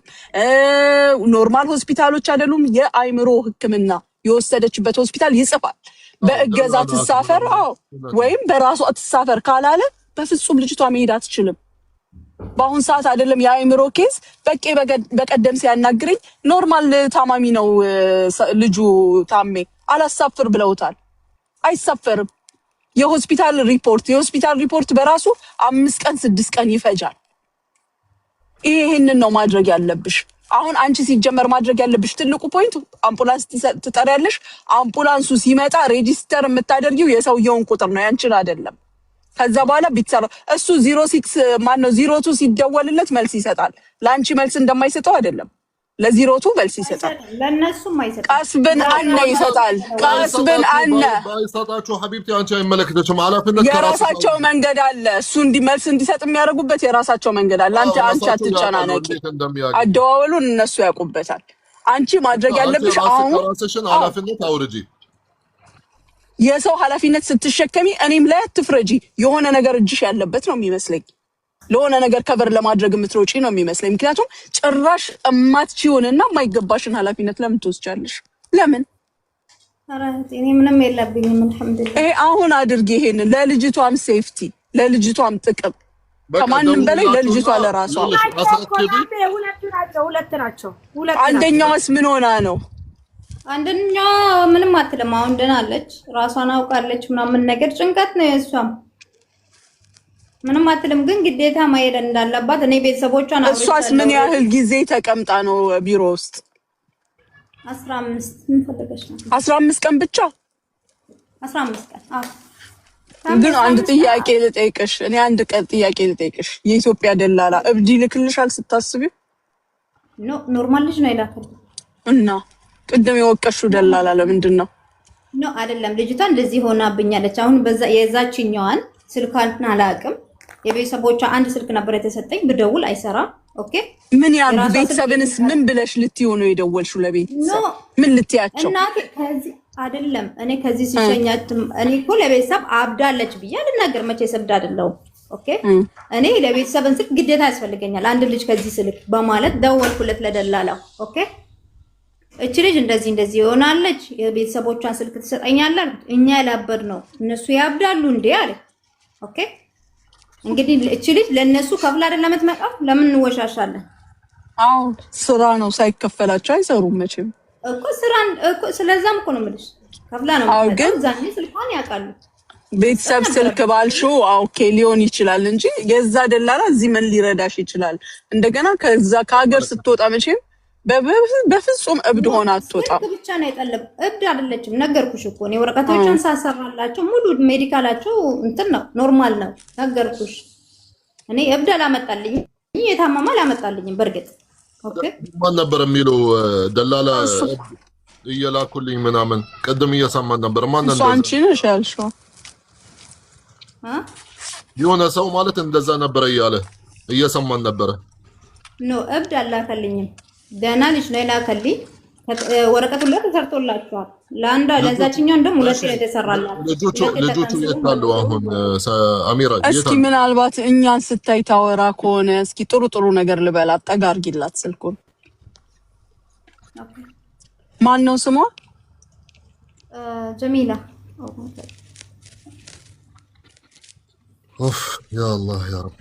ኖርማል ሆስፒታሎች አይደሉም። የአይምሮ ሕክምና የወሰደችበት ሆስፒታል ይጽፋል። በእገዛ ትሳፈር ወይም በራሷ ትሳፈር ካላለ በፍጹም ልጅቷ መሄድ አትችልም። በአሁን ሰዓት አይደለም የአይምሮ ኬዝ በቀደም ሲያናግረኝ ኖርማል ታማሚ ነው ልጁ ታሜ አላሳፍር ብለውታል። አይሳፈርም። የሆስፒታል ሪፖርት በራሱ 5 ቀን 6 ቀን ይፈጃል። ይሄንን ነው ማድረግ ያለብሽ። አሁን አንቺ ሲጀመር ማድረግ ያለብሽ ትልቁ ፖይንት አምቡላንስ ትጠሪያለሽ። አምቡላንሱ ሲመጣ ሬጂስተር የምታደርጊው የሰውየውን ቁጥር ነው ያንቺን አይደለም። ከዛ በኋላ ቢትሰራ እሱ 06 ማን ነው 02 ሲደወልለት መልስ ይሰጣል። ላንቺ መልስ እንደማይሰጠው አይደለም፣ ለ02 መልስ ይሰጣል። ለነሱም አይሰጣል። ቀስብን አነ ይሰጣል። ቀስብን አነ ባይሰጣችሁ ሐቢብቲ አንቺ አይመለከተሽም። ኃላፊነት የራሳቸው መንገድ አለ። እሱ መልስ እንዲሰጥ የሚያደርጉበት የራሳቸው መንገድ አለ። አንቺ አትጨናነቂ። አደዋወሉን እነሱ ያውቁበታል። አንቺ ማድረግ ያለብሽ አሁን ራስሽን ኃላፊነት አውርጂ። የሰው ኃላፊነት ስትሸከሚ እኔም ላይ አትፍረጂ። የሆነ ነገር እጅሽ ያለበት ነው የሚመስለኝ። ለሆነ ነገር ከበር ለማድረግ የምትሮጪ ነው የሚመስለኝ። ምክንያቱም ጭራሽ እማትችይውንና የማይገባሽን ኃላፊነት ለምን ትወስጃለሽ? ለምን? እኔ ምንም የለብኝም አልሐምዱሊላህ። ይሄ አሁን አድርጊ። ይሄንን ለልጅቷም ሴፍቲ፣ ለልጅቷም ጥቅም ከማንም በላይ ለልጅቷ ለራሷ። ሁለት ናቸው። አንደኛዋስ ምን ሆና ነው? አንደኛ ምንም አትልም። አሁን ደህና አለች፣ ራሷን አውቃለች ምናምን ነገር ጭንቀት ነው የእሷም። ምንም አትልም፣ ግን ግዴታ መሄድ እንዳለባት እኔ ቤተሰቦቿን እሷስ ምን ያህል ጊዜ ተቀምጣ ነው ቢሮ ውስጥ? 15 ምን ፈልገሽ ነው? 15 ቀን ብቻ 15 ቀን። አዎ ግን አንድ ጥያቄ ልጠይቅሽ። ጥያቄ ልጠይቅሽ። የኢትዮጵያ ደላላ እብድ ይልክልሻል ስታስቢው? ኖርማል ልጅ ነው ይላከል እና ቅድም የወቀሽው ደላላ ለምንድን ነው? አይደለም ልጅቷ እንደዚህ ሆናብኛለች። አሁን የዛችኛዋን ስልኳን አላውቅም። የቤተሰቦቿ አንድ ስልክ ነበር የተሰጠኝ፣ ብደውል አይሰራም። ኦኬ ምን ያሉ ቤተሰብንስ ምን ብለሽ ልትዩ ነው የደወልሽው? ለቤተሰብ ምን ልትያቸው? አይደለም እኔ ከዚህ ሲሸኛት እኔ እኮ ለቤተሰብ አብዳለች ብዬ አልናገር መቼ ሰብድ አይደለም ኦኬ እኔ ለቤተሰብ እንስክ ግዴታ ያስፈልገኛል አንድ ልጅ ከዚህ ስልክ በማለት ደወልኩለት ለደላላው ኦኬ እቺ ልጅ እንደዚህ ይሆናለች የቤተሰቦቿን ስልክ ትሰጠኛለህ እኛ ያላበድ ነው እነሱ ያብዳሉ እንዴ አለ ኦኬ እንግዲህ እቺ ልጅ ለነሱ ከፍላ አይደለም የምትመጣው ለምን እንወሻሻለን አዎ ስራ ነው ሳይከፈላቸው አይሰሩም መቼም እኮ ስራን እኮ ስለዛም እኮ ነው የምልሽ ከፍላ ነው የምትመጣው ዛኔ ስልኳን ያውቃሉ ቤተሰብ ስልክ ባልሽው ኦኬ ሊሆን ይችላል እንጂ የዛ ደላላ እዚህ ምን ሊረዳሽ ይችላል እንደገና ከዛ ከሀገር ስትወጣ መቼም በፍጹም እብድ ሆና አትወጣም ብቻ ነው የጠለብ እብድ አይደለችም ነገርኩሽ እኮ ነው ወረቀቶቿን ሳሰራላቸው ሙሉ ሜዲካላቸው እንትን ነው ኖርማል ነው ነገርኩሽ እኔ እብድ አላመጣልኝ የታመማ አላመጣልኝ በርግጥ ኦኬ ማን ነበር የሚለው ደላላ እየላኩልኝ ምናምን ቀደም እየሰማን ነበር ማን ነበር አንቺ ነሽ ያልሽው የሆነ ሰው ማለት እንደዛ ነበር እያለ እየሰማን ነበር ኖ እብድ አላከልኝም ደህና ልጅ ነው የላከልኝ ወረቀቱ ላይ ተሰርቶላችኋል ለአንዷ ለዛችኛው እንደም ሁለት ላይ ተሰራላት ልጆቹ የታሉ አሁን አሚራ እስኪ ምናልባት እኛን ስታይ ታወራ ከሆነ እስኪ ጥሩ ነገር ልበላት ጠጋ አድርጊላት ስልኩን ማን ነው ስሟ ጀሚላ ኦፍ ያ አላህ ያ ረቢ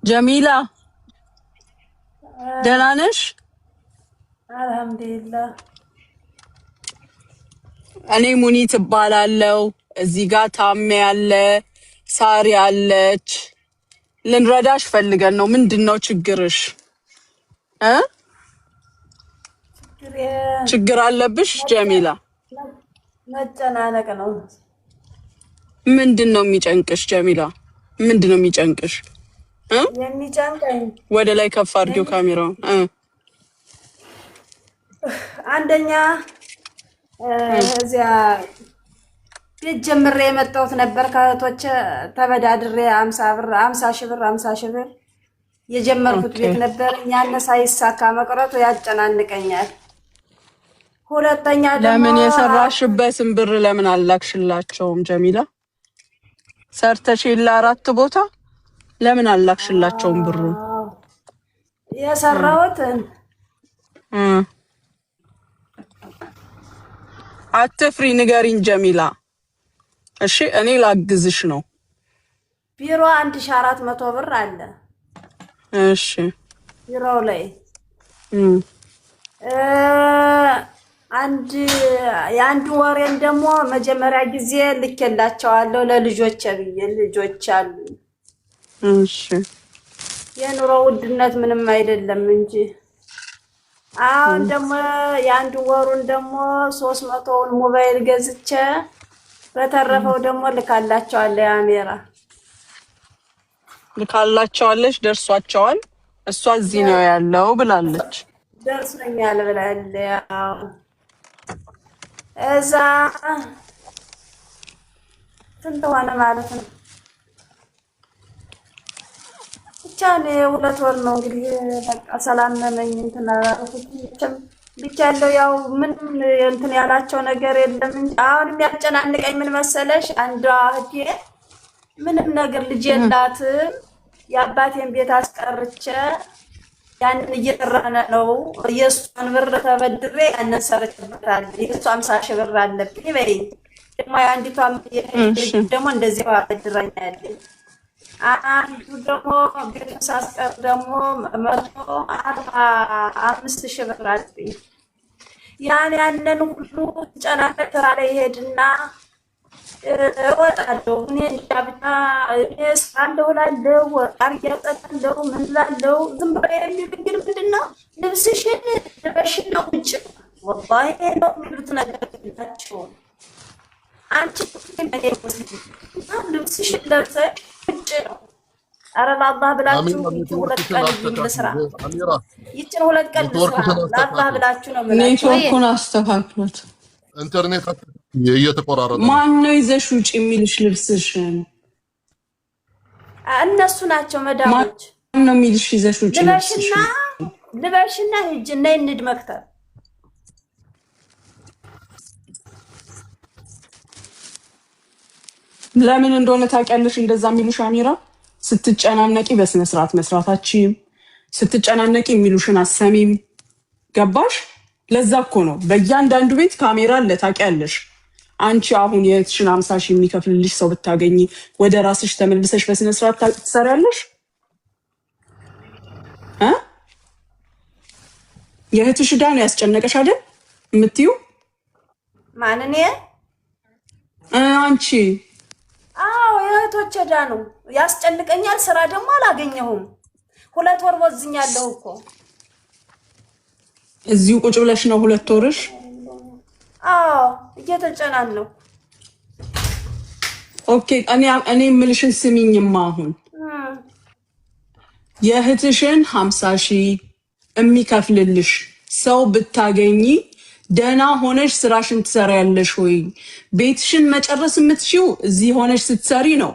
ጀሚላ ደህና ነሽ? አልሐምዱሊላህ። እኔ ሙኒት እባላለሁ። እዚህ ጋር ታሜ ያለ ሳሪ አለች። ልንረዳሽ ፈልገን ነው። ምንድነው ችግርሽ? ችግር አለብሽ ጀሚላ? መጨናነቅ ነው። ምንድነው የሚጨንቅሽ ጀሚላ? ምንድነው የሚጨንቅሽ? የሚጨንቀኝ ወደ ላይ ከፍ አድርጊው ካሜራውን። አንደኛ እዚያ ቤት ጀምሬ የመጣሁት ነበር ከእህቶቼ ተበዳድሬ 50 ሺህ ብር የጀመርኩት ቤት ነበር። ያነ ሳይሳካ መቅረቱ ያጨናንቀኛል። ሁለተኛ ደግሞ ለምን የሰራሽበትን ብር ለምን አላክሽላቸውም ጀሚላ? ሰርተሽ የለ 4 ቦታ ለምን አላክሽላቸውም ብሩ? የሰራሁትን አትፍሪ፣ ንገሪኝ ጀሚላ። እሺ እኔ ላግዝሽ ነው። ቢሮ 1400 ብር አለ። እሺ ቢሮው ላይ የአንድ ወሬን ደግሞ መጀመሪያ ጊዜ ልኬላቸዋለሁ ለልጆቼ ብዬ ልጆች አሉ። እሺ የኑሮ ውድነት ምንም አይደለም እንጂ አሁን ደግሞ የአንድ ወሩን ደግሞ 300ውን ሞባይል ገዝቼ በተረፈው ደግሞ ልካላቸዋለሁ። የአሜራ ልካላቸዋለሽ? ደርሷቸዋል? እሷ እዚህ ነው ያለው ብላለች። ደርሶኛል ብላለች። እዛ ስንት ሆነ ማለት ነው? ብቻ ነው 2 ወር ነው እንግዲህ። በቃ ሰላም ነኝ እንትን አላልኩትም። ብቻ ያለው ያው ምንም እንትን ያላቸው ነገር የለም እንጂ አሁን የሚያጨናንቀኝ ምን መሰለሽ? አንዷ እህቴ ምንም ነገር ልጅ የላትም። የአባቴን ቤት አስቀርቼ ያንን እየተራነ ነው። የእሷን ብር ተበድሬ ያንን ሰርቼበታለሁ። የእሷ 50 ሺህ ብር አለብኝ በይ። ደግሞ አንዲቷ ደግሞ እንደዚህ አበድራኛለች። አንዱ ደግሞ ቤት ሳስቀር ደግሞ 145 ሺህ ብር አለብኝ። ያንን ሁሉ ጨናነቅ ስራ ላይ ሄድና እወጣለሁ። እኔ እንጃ ብቻ እሰራለሁ እላለሁ፣ አርጌ እጠጣለሁ፣ ምን እላለሁ። ዝም ብለው የሚሉኝ ግን ምንድን ነው ልብስሽን ልበሽና ውጭ ወላሂ ነው የሚሉት ነገር የላቸውም። አንቺ ልብስሽን ለብሰሽ ውጭ ነው። ኧረ ለአላህ ብላችሁ ይችን 2 ቀን ልስራ፣ ይችን 2 ቀን ልስራ። ለአላህ ብላችሁ ነው የምላችሁ። ኔትወርኩን አስተካክሉት። ኢንተርኔት እየተቆራረጠ ማን ነው ይዘሽ ውጭ የሚልሽ ልብስሽን? እነሱ ናቸው መዳሞች። ነው የሚልሽ ይዘሽ ውጪ ልበሽና ሂጂና እንሂድ መክተብ። ለምን እንደሆነ ታውቂያለሽ እንደዛ የሚሉሽ አሚራ? ስትጨናነቂ በስነ ስርዓት መስራታችም ስትጨናነቂ የሚሉሽን አሰሚም። ገባሽ? ለዛ እኮ ነው በእያንዳንዱ ቤት ካሜራ አለ ታውቂያለሽ። አንቺ አሁን የእህትሽን 50 ሺህ የሚከፍልልሽ ሰው ብታገኚ ወደ ራስሽ ተመልሰሽ በስነ ስርዓት ትሰሪያለሽ? የእህትሽ ዕዳ ነው ያስጨነቀሽ አይደል የምትዩ? ማን እኔ? አንቺ? አዎ የእህቶች ዕዳ ነው ያስጨንቀኛል። ስራ ደግሞ አላገኘሁም። 2 ወር ወዝኛለሁ እኮ። እዚሁ ቁጭ ብለሽ ነው 2 ወርሽ? አዎ እየተጨናነው። ኦኬ እኔ የምልሽን ስሚኝማ። አሁን የእህትሽን 50 ሺህ የሚከፍልልሽ ሰው ብታገኚ ደህና ሆነሽ ስራሽን ትሰሪያለሽ ወይ? ቤትሽን መጨረስ የምትችይው እዚህ ሆነሽ ስትሰሪ ነው።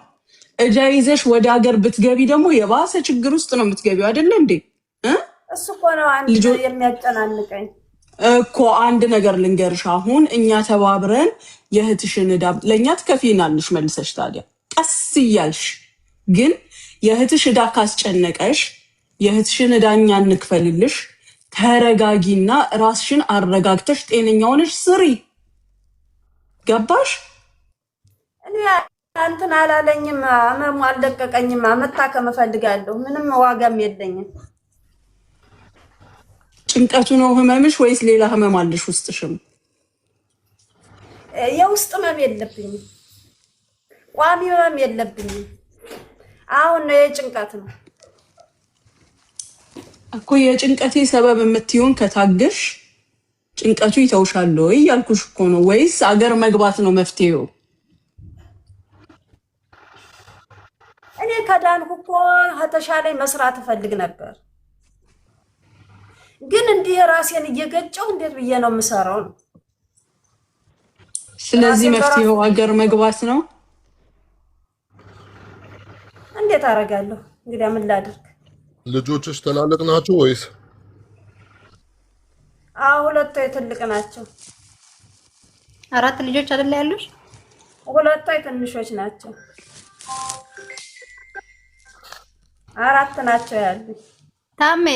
እዳ ይዘሽ ወደ ሀገር ብትገቢ ደግሞ የባሰ ችግር ውስጥ ነው የምትገቢው። አይደለ እንዴ? እሱ እኮ ነው አንድ የሚያጨናንቀኝ እኮ። አንድ ነገር ልንገርሽ፣ አሁን እኛ ተባብረን የእህትሽን ዕዳ ለእኛ ትከፊናለሽ መልሰሽ። ታዲያ ቀስ እያልሽ ግን የእህትሽ ዕዳ ካስጨነቀሽ የእህትሽን ዕዳ እኛ እንክፈልልሽ። ተረጋጊና ራስሽን አረጋግተሽ ጤነኛ ሆነሽ ስሪ። ገባሽ? እኔ እንትን አላለኝም፣ ህመሙ አልለቀቀኝም። መታከም እፈልጋለሁ። ምንም ዋጋም የለኝም። ጭንቀቱ ነው ህመምሽ ወይስ ሌላ ህመም አለሽ ውስጥሽም? የውስጥ ህመም የለብኝም፣ ቋሚ ህመም የለብኝም። አሁን ነው የጭንቀት ነው እኮ። የጭንቀቴ ሰበብ የምትይውን ከታገሽ ጭንቀቱ ይተውሻል ወይ ያልኩሽ እኮ ነው። ወይስ አገር መግባት ነው መፍትሄው? እኔ ከዳንኩ እኮ ከተሻለኝ መስራት እፈልግ ነበር፣ ግን እንዲህ ራሴን እየገጨው እንዴት ብዬ ነው የምሰራው ነው። ስለዚህ መፍትሄው አገር መግባት ነው። እንዴት አደርጋለሁ እንግዲህ? ምን ላድርግ? ልጆችሽ ትላልቅ ናቸው ወይስ? አዎ 2 ትልቅ ናቸው። 4 ልጆች አይደለ ያሉሽ? 2 ትንሾች ናቸው። 4 ናቸው ያሉኝ። ታሜ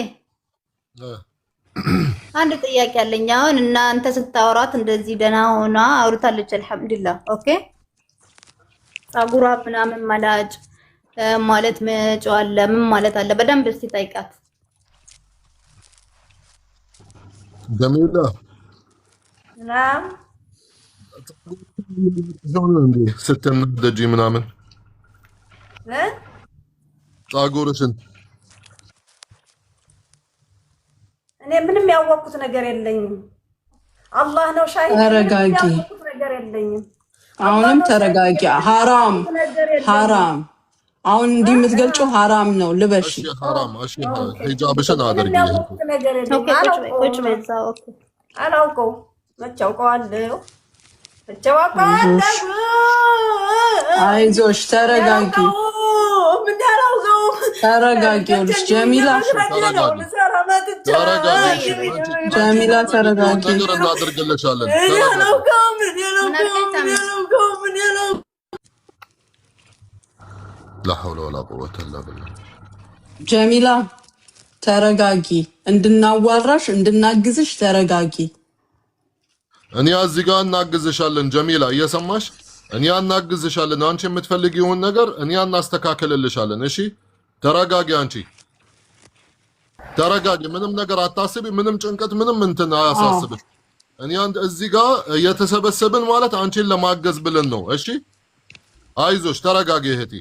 አንድ ጥያቄ አለኝ። አሁን እናንተ ስታወራት እንደዚህ ደህና ሆና አውርታለች። አልሐምዱሊላህ ኦኬ። ጸጉሯ ምናምን መላጭ ማለት መጫዋለ ምን ማለት አለ? በደንብ እስቲ ጠይቃት። ጀሚላ ስትናደጂ ምናምን ጸጉርሽን እኔ ምንም ያወቅኩት ነገር የለኝም። አላህ ነው ሻሂድ። ተረጋጊ። ነገር የለኝም። አሁንም ተረጋጊ። ሐራም ሐራም። አሁን እንዲህ የምትገልጪው ሐራም ነው። ልበሽ። እሺ ሐራም። እሺ ሂጃብሽን አድርጊ። ቁጭ በዛው። ኦኬ አላውቀው መቻውቀዋለሁ። አይዞሽ ተረጋጊ። ተረጋጊ። ልጅ ጀሚላ ጀሚላ ተረጋጊ። ነገር እናደርግልሻለን። لا حول ولا قوة إلا بالله ጀሚላ ተረጋጊ። እንድናዋራሽ እንድናግዝሽ ተረጋጊ። እኔ እዚህ ጋር እናግዝሻለን። ጀሚላ እየሰማሽ? እኔ እናግዝሻለን። አንቺ የምትፈልጊውን ነገር እኔ እናስተካክልልሻለን። እሺ ተረጋጊ። አንቺ ተረጋጊ። ምንም ነገር አታስቢ። ምንም ጭንቀት ምንም እንትን አያሳስብሽ። እኔ እዚህ ጋር እየተሰበሰብን ማለት አንቺን ለማገዝ ብለን ነው። እሺ አይዞሽ ተረጋጊ እህቴ።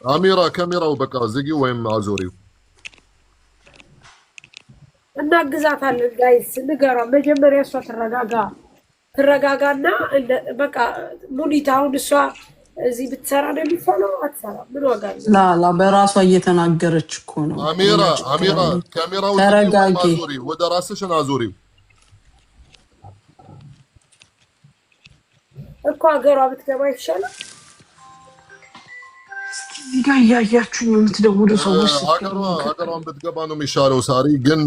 አሚራ ካሜራው በቃ ዝጊው ወይም አዞሪው። እናግዛታለን ጋይስ፣ ንገሯ መጀመሪያ። እሷ ትረጋጋና በቃ ሙኒት አሁን እሷ እዚህ ብትሰራ ነው የሚፈለው። አትሰራ ምን ዋጋ አለው? ላ በራሷ እየተናገረች እኮ ነው። አሚራ ካሜራው ተረጋጊ። ወደ ራስሽን አዞሪው። እኮ ሀገሯ ብትገባ ይሻላል። እዚህ ጋር እያያችሁኝ የምትደውሉ ሰዎች ሀገሯን ብትገባ ነው የሚሻለው። ሳሪ ግን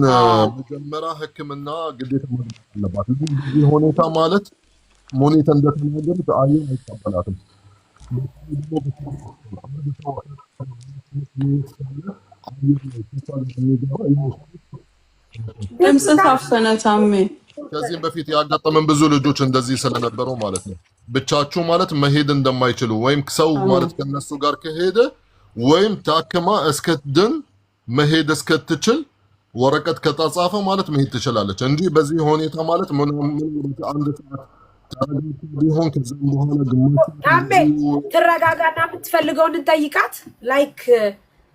መጀመሪያ ሕክምና ግዴታ ማግኘት አለባት። እዚህ ሁኔታ ማለት ሙኒት እንደተናገሩት አየር አይቀበላትም። ድምፅ ታፈነ ታሜ። ከዚህም በፊት ያጋጠመን ብዙ ልጆች እንደዚህ ስለነበሩ ማለት ነው ብቻቸው ማለት መሄድ እንደማይችሉ ወይም ሰው ማለት ከነሱ ጋር ከሄደ ወይም ታክማ እስከትድን መሄድ እስከትችል ወረቀት ከተጻፈ ማለት መሄድ ትችላለች እንጂ በዚህ ሁኔታ ማለት አንድ ሰዓት ቢሆን ከዛም በኋላ ግማሽ ትረጋጋና የምትፈልገውን እንጠይቃት። ላይክ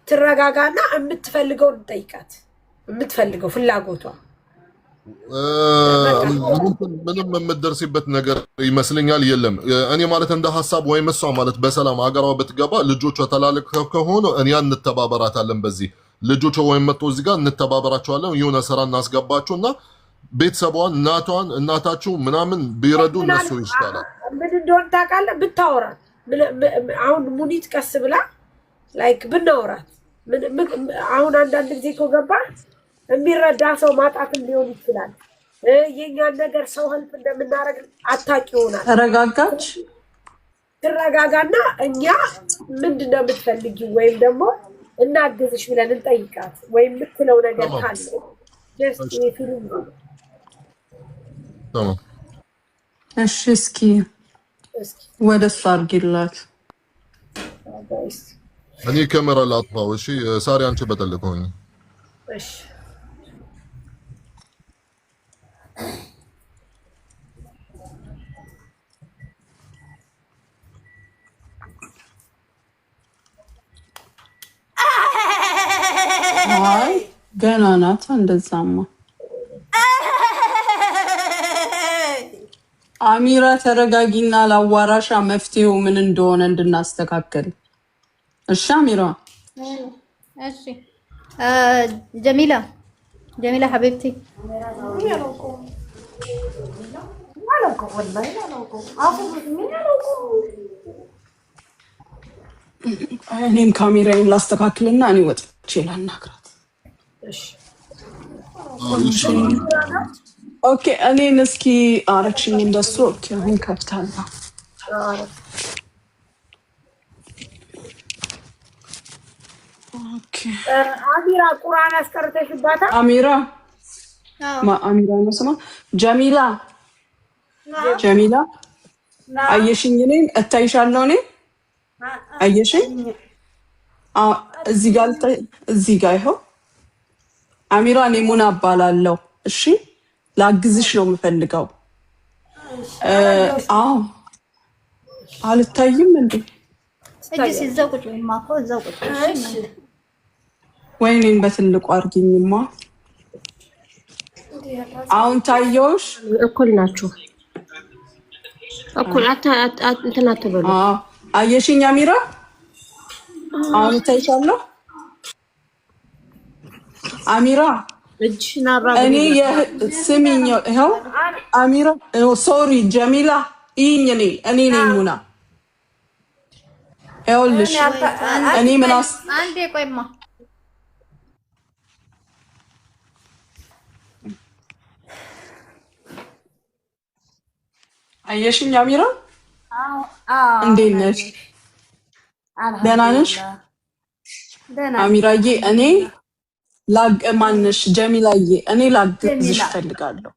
ትረጋጋና የምትፈልገውን እንጠይቃት። የምትፈልገው ፍላጎቷ ምንም የምትደርሲበት ነገር ይመስለኛል የለም። እኔ ማለት እንደ ሀሳብ ወይም እሷ ማለት በሰላም ሀገሯ ብትገባ ልጆቿ ተላልቀው ከሆነ እኛ እንተባበራታለን። በዚህ ልጆቿ ወይም መጥቶ እዚህ ጋር እንተባበራቸዋለን። የሆነ ስራ እናስገባቸውና ቤተሰቧን እናታችሁ ምናምን ቢረዱ እነሱ ይሻላል። ምን እንደሆነ ታውቃለህ? ብታወራት አሁን ሙኒት ቀስ ብላ ላይክ ብናወራት አሁን አንዳንድ ጊዜ እኮ ገባህ የሚረዳ ሰው ማጣትም ሊሆን ይችላል። የኛን ነገር ሰው ህልፍ እንደምናደርግ አታውቂ ይሆናል። ተረጋጋች። ትረጋጋና እኛ ምንድነው የምትፈልጊው ወይም ደግሞ እናግዝሽ ብለን እንጠይቃት ወይም የምትለው ነገር ካለ ጀስት ፊልም እሺ፣ እስኪ ወደ እሷ አድርጊላት። እኔ ካሜራ ላጥፋው። እሺ ሳሪ አንቺ በተለከኝ። እሺ አይ ገና ናት። እንደዛማ አሚራ ተረጋጊና ላዋራሻ መፍትሄው ምን እንደሆነ እንድናስተካከል። እሺ አሚራ። እሺ ጀሚላ ሐቢብቲ እኔም ካሜራዬን ላስተካክልና እኔ ወጥቼ ላናግራት። ኦኬ እኔን እስኪ አረችኝ እንደሱ። ኦኬ አሁን ከፍታለሁ። ኦኬ አሚራ ቁርአን አስቀርተሽባታል? አሚራ ነው ስማ። ጀሚላ አየሽኝ? እኔን እታይሻለሁ። እኔ አየሽኝ? እዚህ ጋር ይኸው አሚራ፣ እኔ ሙና እባላለሁ። እሺ ላግዝሽ ነው የምፈልገው። አልታይም እንዴ? ወይኔን በትልቁ አድርጊኝማ። አሁን ታየውሽ? እኩል ናችሁ። እኩል እንትን አትበሉ። አየሽኝ አሚራ? አሁን ታይሻለሁ አሚራ። እኔ ስሚኝ፣ ይኸው አሚራ፣ ሶሪ ጀሚላ፣ እኔ ነኝ ሙና። ይኸውልሽ እኔ ምናስ አንዴ ቆይማ። አየሽኝ አሚራ? እንዴት ነሽ? ደህና ነሽ አሚራዬ? እኔ ማነሽ ጀሚላዬ? እኔ ላግዝሽ ፈልጋለሁ።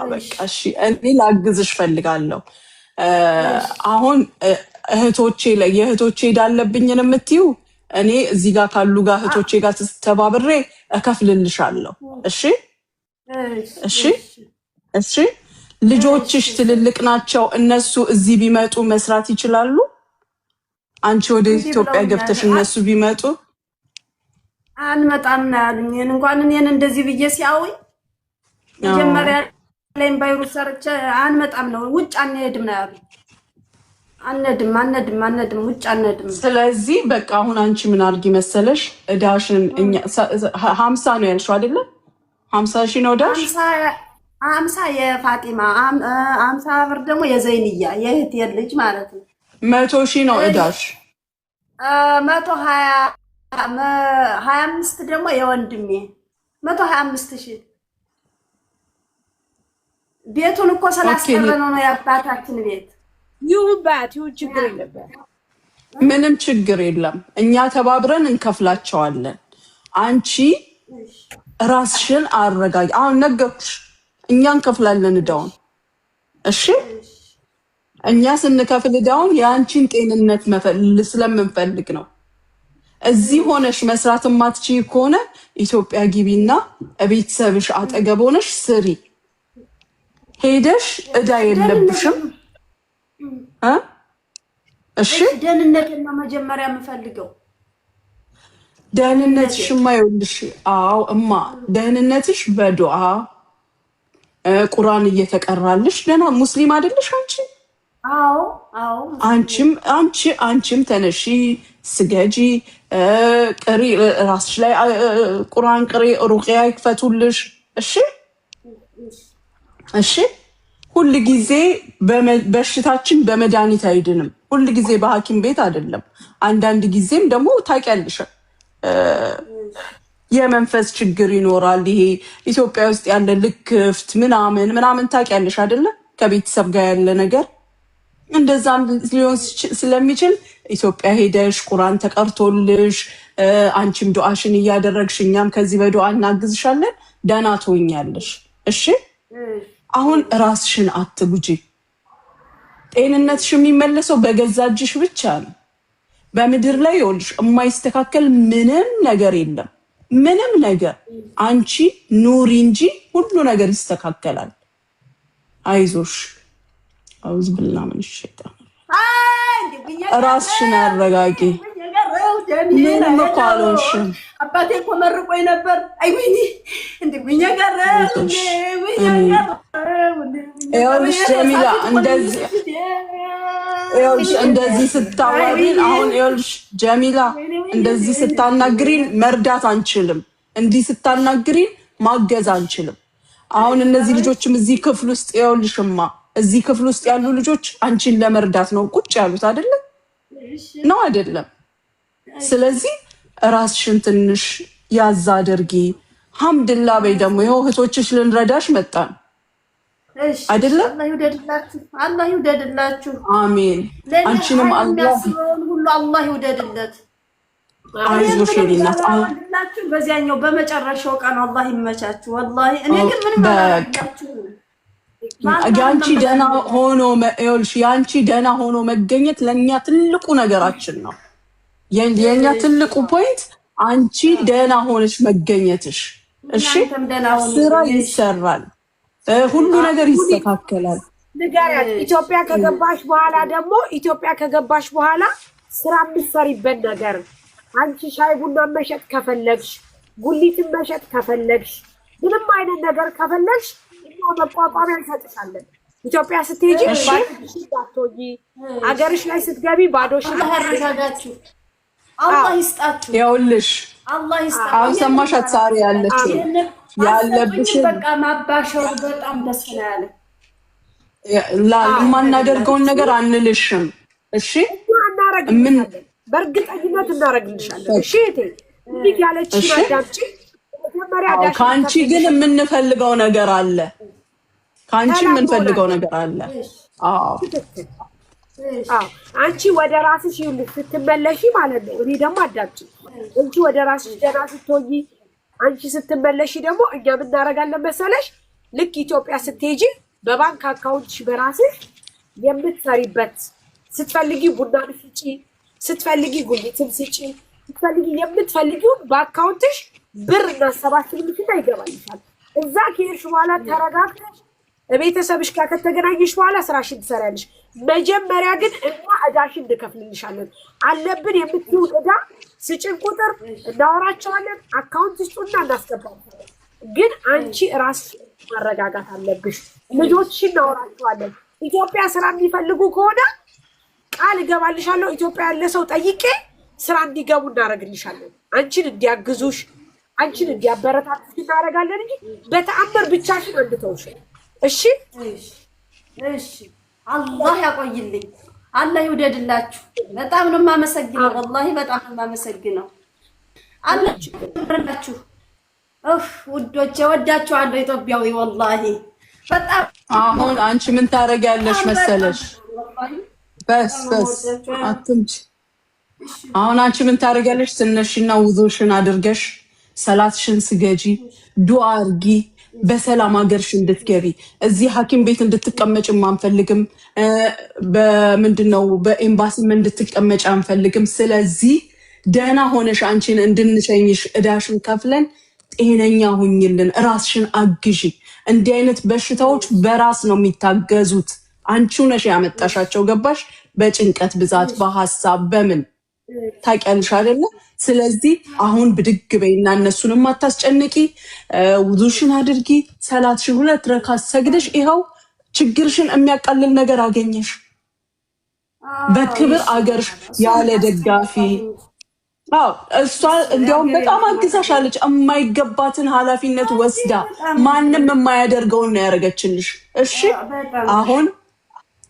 በቃ እሺ፣ እኔ ላግዝሽ ፈልጋለሁ። አሁን የእህቶቼ ዳለብኝን የምትይው እኔ እዚህ ጋር ካሉ ጋር እህቶቼ ጋር ተባብሬ እከፍልልሻለሁ። እሺ እሺ እሺ። ልጆችሽ ትልልቅ ናቸው። እነሱ እዚህ ቢመጡ መስራት ይችላሉ። አንቺ ወደ ኢትዮጵያ ገብተሽ እነሱ ቢመጡ አንመጣም ነው ያሉኝ። እንኳን እኔን እንደዚህ ብዬ ሲያውኝ መጀመሪያ ላይም ባይሩት ሰርቼ አንመጣም ነው ውጭ አንሄድም ነው ያሉኝ። አንሄድም ውጭ አንሄድም። ስለዚህ በቃ አሁን አንቺ ምን አድርጊ መሰለሽ፣ እዳሽን 50 ነው ያልሽው አይደለ? 50 ሺህ ነው እዳሽ። 50 የፋጢማ 50 ብር ደግሞ የዘይንያ የእህቴ ልጅ ማለት ነው። 100,000 ነው እዳሽ። 25 ደግሞ የወንድሜ 125,000። ቤቱን እኮ ስላስቀረነው ነው የአባታችን ቤት። ይሁን ባት ይሁን ችግር የለበት። ምንም ችግር የለም። እኛ ተባብረን እንከፍላቸዋለን። አንቺ ራስሽን አረጋጊ። አሁን ነገርኩሽ፣ እኛ እንከፍላለን እዳውን። እሺ እኛ ስንከፍል እዳውን የአንቺን ጤንነት ስለምንፈልግ ነው። እዚህ ሆነሽ መስራት የማትችይ ከሆነ ኢትዮጵያ ግቢና ቤተሰብሽ አጠገብ ሆነሽ ስሪ። ሄደሽ እዳ የለብሽም። እሺ ደህንነትን ነው መጀመሪያ የምፈልገው። ደህንነትሽማ ይኸውልሽ፣ አዎ እማ ደህንነትሽ በዱዓ ቁርአን እየተቀራልሽ ደህና ሙስሊም አይደለሽ አንቺ? አዎ አንቺም ተነሺ፣ ስገጂ፣ ቅሪ፣ ራስሽ ላይ ቁርአን ቅሪ፣ ሩቅያ ይክፈቱልሽ። እሺ ሁል ጊዜ በሽታችን በመድኃኒት አይድንም። ሁል ጊዜ በሐኪም ቤት አይደለም። አንዳንድ ጊዜም ደግሞ ታውቂያለሽ የመንፈስ ችግር ይኖራል። ይሄ ኢትዮጵያ ውስጥ ያለ ልክፍት ምናምን ታውቂያለሽ አይደለ? ከቤተሰብ ጋር ያለ ነገር እንደዛም ሊሆን ስለሚችል ኢትዮጵያ ሄደሽ ቁርአን ተቀርቶልሽ አንቺም ዱዓሽን እያደረግሽ እኛም ከዚህ በዱዓ እናግዝሻለን፣ ደህና ትሆኛለሽ። እሺ አሁን ራስሽን አትጉጂ። ጤንነትሽ የሚመለሰው በገዛ እጅሽ ብቻ ነው። በምድር ላይ ይኸውልሽ የማይስተካከል ምንም ነገር የለም። ምንም ነገር አንቺ ኑሪ እንጂ ሁሉ ነገር ይስተካከላል። አይዞሽ። አውዝ ብላ ምን ይሸጣል። ራስሽን አረጋጊ። ምንም እኮ አልሆንሽም። አባቴ እኮ መርቆኝ ነበር። አይ ወይኔ እንዴ ጉኛ ጋር ይኸውልሽ ጀሚላ እንደዚህ ስታዋሪን፣ አሁን ይኸውልሽ ጀሚላ እንደዚህ ስታናግሪን መርዳት አንችልም። እንዲህ ስታናግሪን ማገዝ አንችልም። አሁን እነዚህ ልጆችም እዚህ ክፍል ውስጥ ይኸውልሽማ እዚህ ክፍል ውስጥ ያሉ ልጆች አንቺን ለመርዳት ነው ቁጭ ያሉት አይደለም? ነው አይደለም? ስለዚህ ራስሽን ትንሽ ያዝ አድርጊ። ሐምድላ በይ። ደግሞ ይኸው እህቶችሽ ልንረዳሽ መጣን አይደለም? አላህ ይውደድላችሁ። አሜን። አንቺንም አላህ ሁሉ አላህ ይውደድለት። አይዞሽ የኔናት በዚያኛው በመጨረሻው ቀን አላህ ይመቻችሁ። ወላሂ እኔ ግን ምንም አላደረጋችሁ። ያንቺ ደህና ሆኖ መገኘት ለእኛ ትልቁ ነገራችን ነው። የእኛ ትልቁ ፖይንት አንቺ ደህና ሆነሽ መገኘትሽ። እሺ ስራ ይሰራል፣ ሁሉ ነገር ይስተካከላል። ንገሪያት። ኢትዮጵያ ከገባሽ በኋላ ስራ የምትሰሪበት ነገር አንቺ ሻይ ቡና መሸጥ ከፈለግሽ፣ ጉሊትን መሸጥ ከፈለግሽ፣ ምንም አይነት ነገር ከፈለግሽ መቋቋሚያ እንሰጥሻለን። ኢትዮጵያ ስትሄጂ ባትሆኚ፣ አገርሽ ላይ ስትገቢ ባዶሽን ያረጋጋችሁ። አላህ ይስጣችሁ። ይኸውልሽ አላህ ይስጣችሁ። አሁን ሰማሻት ሳሪ ያለችው ያለብሽን በቃ ማባሻው በጣም ደስ ያለ የማናደርገውን ነገር አንልሽም። እሺ እናረግልሻለን፣ በእርግጠኝነት እናረግልሻለን። እሺ እቴ እንዴት ያለችሽ አዳምጪ። ከአንቺ ግን የምንፈልገው ነገር አለ። ከአንቺ የምንፈልገው ነገር አለ። አንቺ ወደ ራስሽ ይኸውልሽ ስትመለሺ ማለት ነው። እኔ ደግሞ አዳምጪ። አንቺ ወደ ራስሽ ደህና ስትሆኚ፣ አንቺ ስትመለሺ ደግሞ እኛ ምን እናደርጋለን መሰለሽ? ልክ ኢትዮጵያ ስትሄጂ በባንክ አካውንትሽ በራስሽ የምትሰሪበት፣ ስትፈልጊ ቡናን ስጪ፣ ስትፈልጊ ጉሊትን ስጪ፣ ስትፈልጊ የምትፈልጊውን በአካውንትሽ ብር እናሰባስብልሽና ይገባልሻል። እዛ ከሄድሽ በኋላ ተረጋግተሽ ቤተሰብሽ ጋር ከተገናኘሽ በኋላ ስራሽን ትሰሪያለሽ። መጀመሪያ ግን እኛ እዳሽን እንከፍልልሻለን። አለብን የምትይውን እዳ ስጭን ቁጥር እናወራቸዋለን። አካውንት ስጡና እናስገባለን። ግን አንቺ ራስሽ ማረጋጋት አለብሽ። ልጆችሽን እናወራቸዋለን። ኢትዮጵያ ስራ የሚፈልጉ ከሆነ ቃል እገባልሻለሁ። ኢትዮጵያ ያለ ሰው ጠይቄ ስራ እንዲገቡ እናደርግልሻለን። አንቺን እንዲያግዙሽ አንቺን እንዲያበረታቱ እናደርጋለን እንጂ በተአምር ብቻሽን እንድተውሽ። እሺ እሺ። አላህ ያቆይልኝ፣ አላህ ይውደድላችሁ። በጣም ነው የማመሰግነው፣ ወላሂ በጣም ነው የማመሰግነው። አላህ ይውደድላችሁ። ውዶቼ ወዳችኋለሁ፣ ኢትዮጵያዊ ወላሂ በጣም። አሁን አንቺ ምን ታደርጊያለሽ መሰለሽ? በስ አትምጪ። አሁን አንቺ ምን ታደርጊያለሽ? ትነሽና ውዞሽን አድርገሽ ሰላትሽን ስገጂ፣ ዱአ አርጊ፣ በሰላም ሀገርሽ እንድትገቢ። እዚህ ሐኪም ቤት እንድትቀመጭም አንፈልግም፣ በምንድነው በኤምባሲም እንድትቀመጭ አንፈልግም። ስለዚህ ደህና ሆነሽ አንቺን እንድንሸኝሽ እዳሽን ከፍለን ጤነኛ ሁኝልን፣ ራስሽን አግዢ። እንዲህ አይነት በሽታዎች በራስ ነው የሚታገዙት። አንቺው ነሽ ያመጣሻቸው። ገባሽ? በጭንቀት ብዛት፣ በሐሳብ በምን ታውቂያለሽ አይደለ? ስለዚህ አሁን ብድግ በይና እነሱንም አታስጨንቂ፣ ውዱሽን አድርጊ፣ ሰላትሽን 2 ረካት ሰግደሽ ይኸው ችግርሽን የሚያቃልል ነገር አገኘሽ። በክብር አገርሽ ያለ ደጋፊ። አዎ እሷ እንዲያውም በጣም አግዛሻለች። የማይገባትን ኃላፊነት ወስዳ ማንም የማያደርገውን ነው ያደረገችልሽ። እሺ አሁን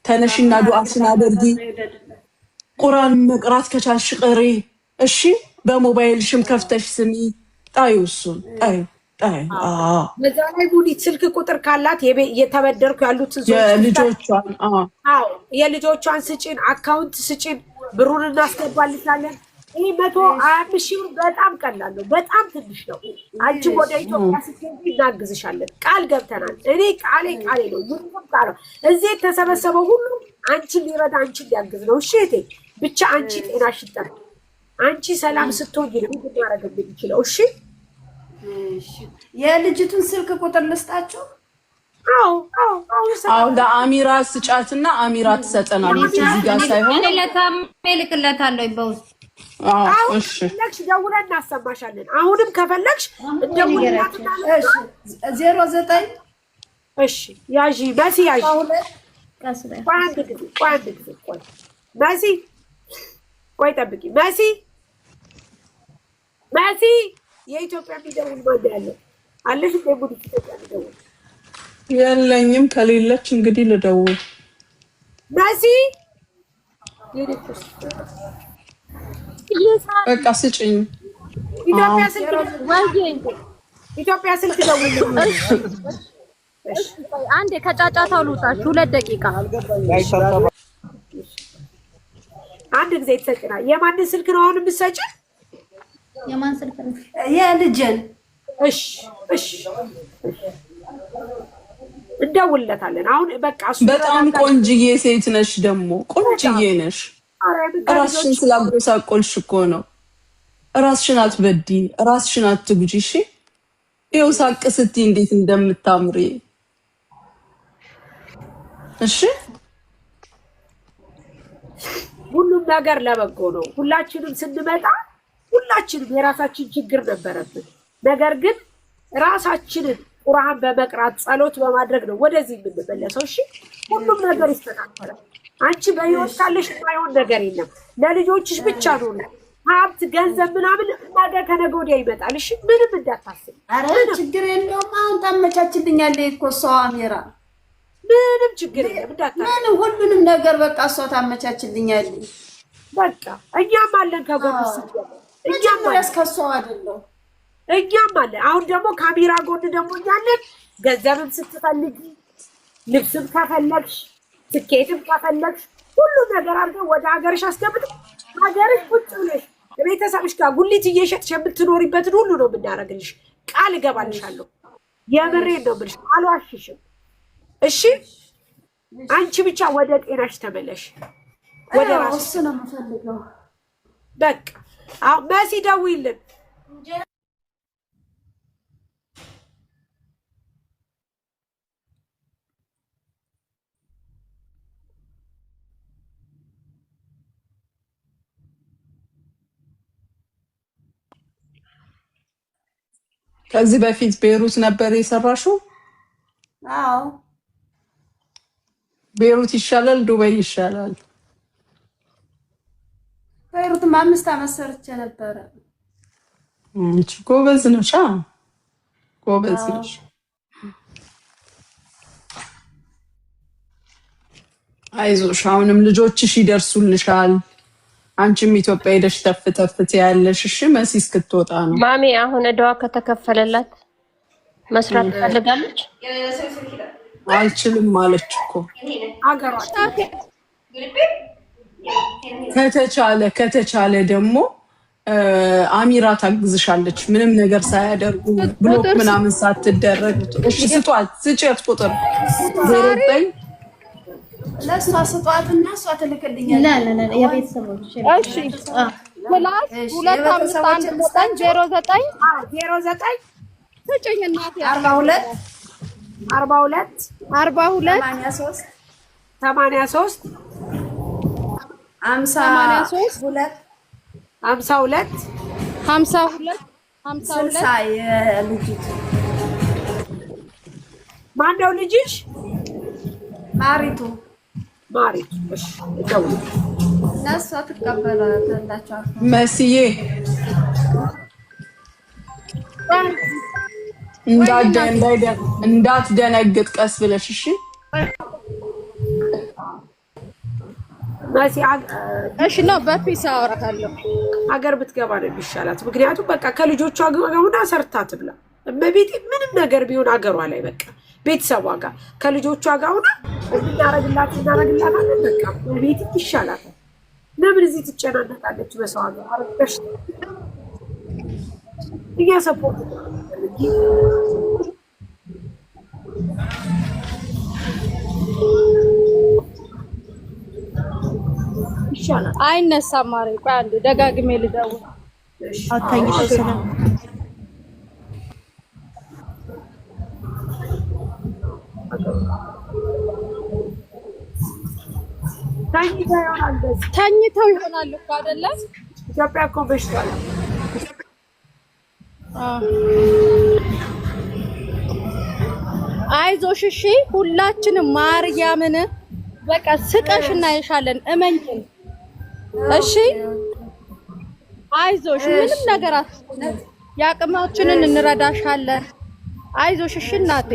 ተነሽና ዱዓሽን አድርጊ። ቁርአን መቅራት ከቻልሽ ቅሪ። እሺ በሞባይልሽም ከፍተሽ ስሚ። ጣዩ እሱን ጣዩ። በዛ ላይ ሙኒት ስልክ ቁጥር ካላት የተበደርኩ ያሉት የልጆቿን የልጆቿን ስጭን፣ አካውንት ስጭን፣ ብሩን እናስገባልሻለን። ይህ 125 ሺህ ብር በጣም ቀላል ነው፣ በጣም ትንሽ ነው። አንቺ ወደ ኢትዮጵያ ስትሄጂ እናግዝሻለን፣ ቃል ገብተናል። እኔ ቃሌ ነው፣ ምንም ቃል ነው። እዚህ የተሰበሰበው ሁሉ አንቺን ሊረዳ አንቺን ሊያግዝ ነው። እሺ እቴ ብቻ አንቺ ጤናሽ ይጠር፣ አንቺ ሰላም ስትሆኝ ነው ማድረግ የምንችለው። እሺ የልጅቱን ስልክ ቁጥር ልስጣችሁ? አዎ ለአሚራ ስጫትና አሚራ ትሰጠናለች። እዚህ ጋር ሳይሆን እልክለታለሁ በውስጥ። እሺ ለክሽ ደውለን እናሰማሻለን። አሁንም ከፈለግሽ እንደውልላትና 09 እሺ ያዢ በሲ ያዢ ቋንድ ቆይ መሲ ቆይ ጠብቂ መሲ የኢትዮጵያ የሚደውል ማን ያለው አለሽ? ደቡብ ኢትዮጵያ የሚደውል የለኝም። ከሌለች እንግዲህ ልደውል። መሲ በቃ ስጭኝ። ኢትዮጵያ ስልክ ደውል። አንዴ ከጫጫታው ልውጣሽ 2 ደቂቃ። አንድ ጊዜ ተሰጭና የማንን ስልክ ነው አሁን የምትሰጪ? የማን ስልክ ነው? የልጅን። እሺ እንደውልለታለን። አሁን በቃ በጣም ቆንጅዬ ሴት ነሽ፣ ደግሞ ቆንጅዬ ነሽ። ራስሽን ስላጎሳቆልሽ እኮ ነው። ራስሽን አትበዲ፣ ራስሽን አትጉጂ። እሺ ይኸው ሳቅ ስትይ እንዴት እንደምታምሪ። እሺ ሁሉም ነገር ለበጎ ነው። ሁላችንም ስንመጣ ሁላችንም የራሳችን ችግር ነበረብን። ነገር ግን ራሳችንን ቁርአን በመቅራት ጸሎት በማድረግ ነው ወደዚህ የምንመለሰው። እሺ ሁሉም ነገር ይስተካከላል። አንቺ በህይወት ካለሽ የማይሆን ነገር የለም። ለልጆችሽ ብቻ ነው። ሀብት ገንዘብ ምናምን ነገ ከነገ ወዲያ ይመጣል። እሺ ምንም እንዳታስብ። አረ ችግር የለውም። አሁን ታመቻችልኛለች እኮ እሷ አሚራ። ምንም ችግር የለም እንዳታስብ። ምንም ሁሉንም ነገር በቃ እሷ ታመቻችልኛለች። በቃ እኛም አለን ከጎንሽ። እኛም ያስከሷ አይደለም እኛም አለን። አሁን ደግሞ ካሜራ ጎን ደግሞ እኛለን። ገንዘብም ስትፈልጊ፣ ልብስም ከፈለግሽ፣ ትኬትም ከፈለግሽ ሁሉ ነገር አድርገን ወደ ሀገርሽ አስገብተን ሀገርሽ ቁጭ ብለሽ ቤተሰብሽ ጋር ጉሊት እየሸጥሽ የምትኖሪበትን ሁሉ ነው የምናደርግልሽ። ቃል እገባልሻለሁ። የምሬን ነው የምልሽ፣ አልዋሽሽም። እሺ አንቺ ብቻ ወደ ጤናሽ ተመለሽ። ወደ ራስሽ ነው የምፈልገው። በቃ አሁን መሲ ደውይልን። ከዚህ በፊት ቤሩት ነበር የሰራሽው? አዎ። ቤሩት ይሻላል ዱባይ ይሻላል? ቤሩትም 5 ዓመት ሰርቼ ነበረ። አንቺ ጎበዝ ነሽ፣ ጎበዝ ነሽ። አይዞሽ፣ አሁንም ልጆችሽ ይደርሱልሻል። አንቺም ኢትዮጵያ ሄደሽ ተፍተፍት ያለሽ። እሺ መሲ እስክትወጣ ነው። ማሚ አሁን እዳዋ ከተከፈለላት መስራት ትፈልጋለች። አልችልም ማለች እኮ ከተቻለ ደግሞ አሚራ ታግዝሻለች። ምንም ነገር ሳያደርጉ ብሎክ ምናምን ሳትደረግ። እሺ ስጧት፣ ስጪት ቁጥር 09 ለእሷ ስጧትና እሷ ትልክልኛለች። የቤተሰቦች እሺ ፕላስ 251909 ስጭኝ እናቴ 42 83 82 ማነው ልጅሽ? ማሪቱ እሺ ደውል። ለእሷ ትቀበላላችሁ መስዬ እንዳትደነግጥ ቀስ ብለሽ እሺ። እሺ ነው በፒስ አወራታለሁ። ሀገር ብትገባ ነው የሚሻላት። ምክንያቱም በቃ ከልጆቿ ጋር ሰርታ ትብላ። እመቤቴ ምንም ነገር ቢሆን አገሯ ላይ በቃ ቤተሰቧ ጋር ከልጆቿ ጋር ሆና እናረግላታለን። በቃ እመቤቴ ይሻላታል። ለምን እዚህ ትጨናነቃለች? በሰው ሀገር አረጋሽ እያሰፖርት ይሻላል። አይነሳም ማሬ። ቆይ አንዴ ደጋግሜ ልደውል። አታኝሽ ሰላም ተኝተው ይሆናል እኮ አይደለ? ኢትዮጵያ እኮ በሽታል። አይዞሽ እሺ፣ ሁላችንም ማርያምን በቃ ስቀሽ እናይሻለን። እመኝን እሺ፣ አይዞሽ፣ ምንም ነገር አትሆንም። ያቅማችንን እንረዳሻለን። አይዞሽ እሺ እናቴ።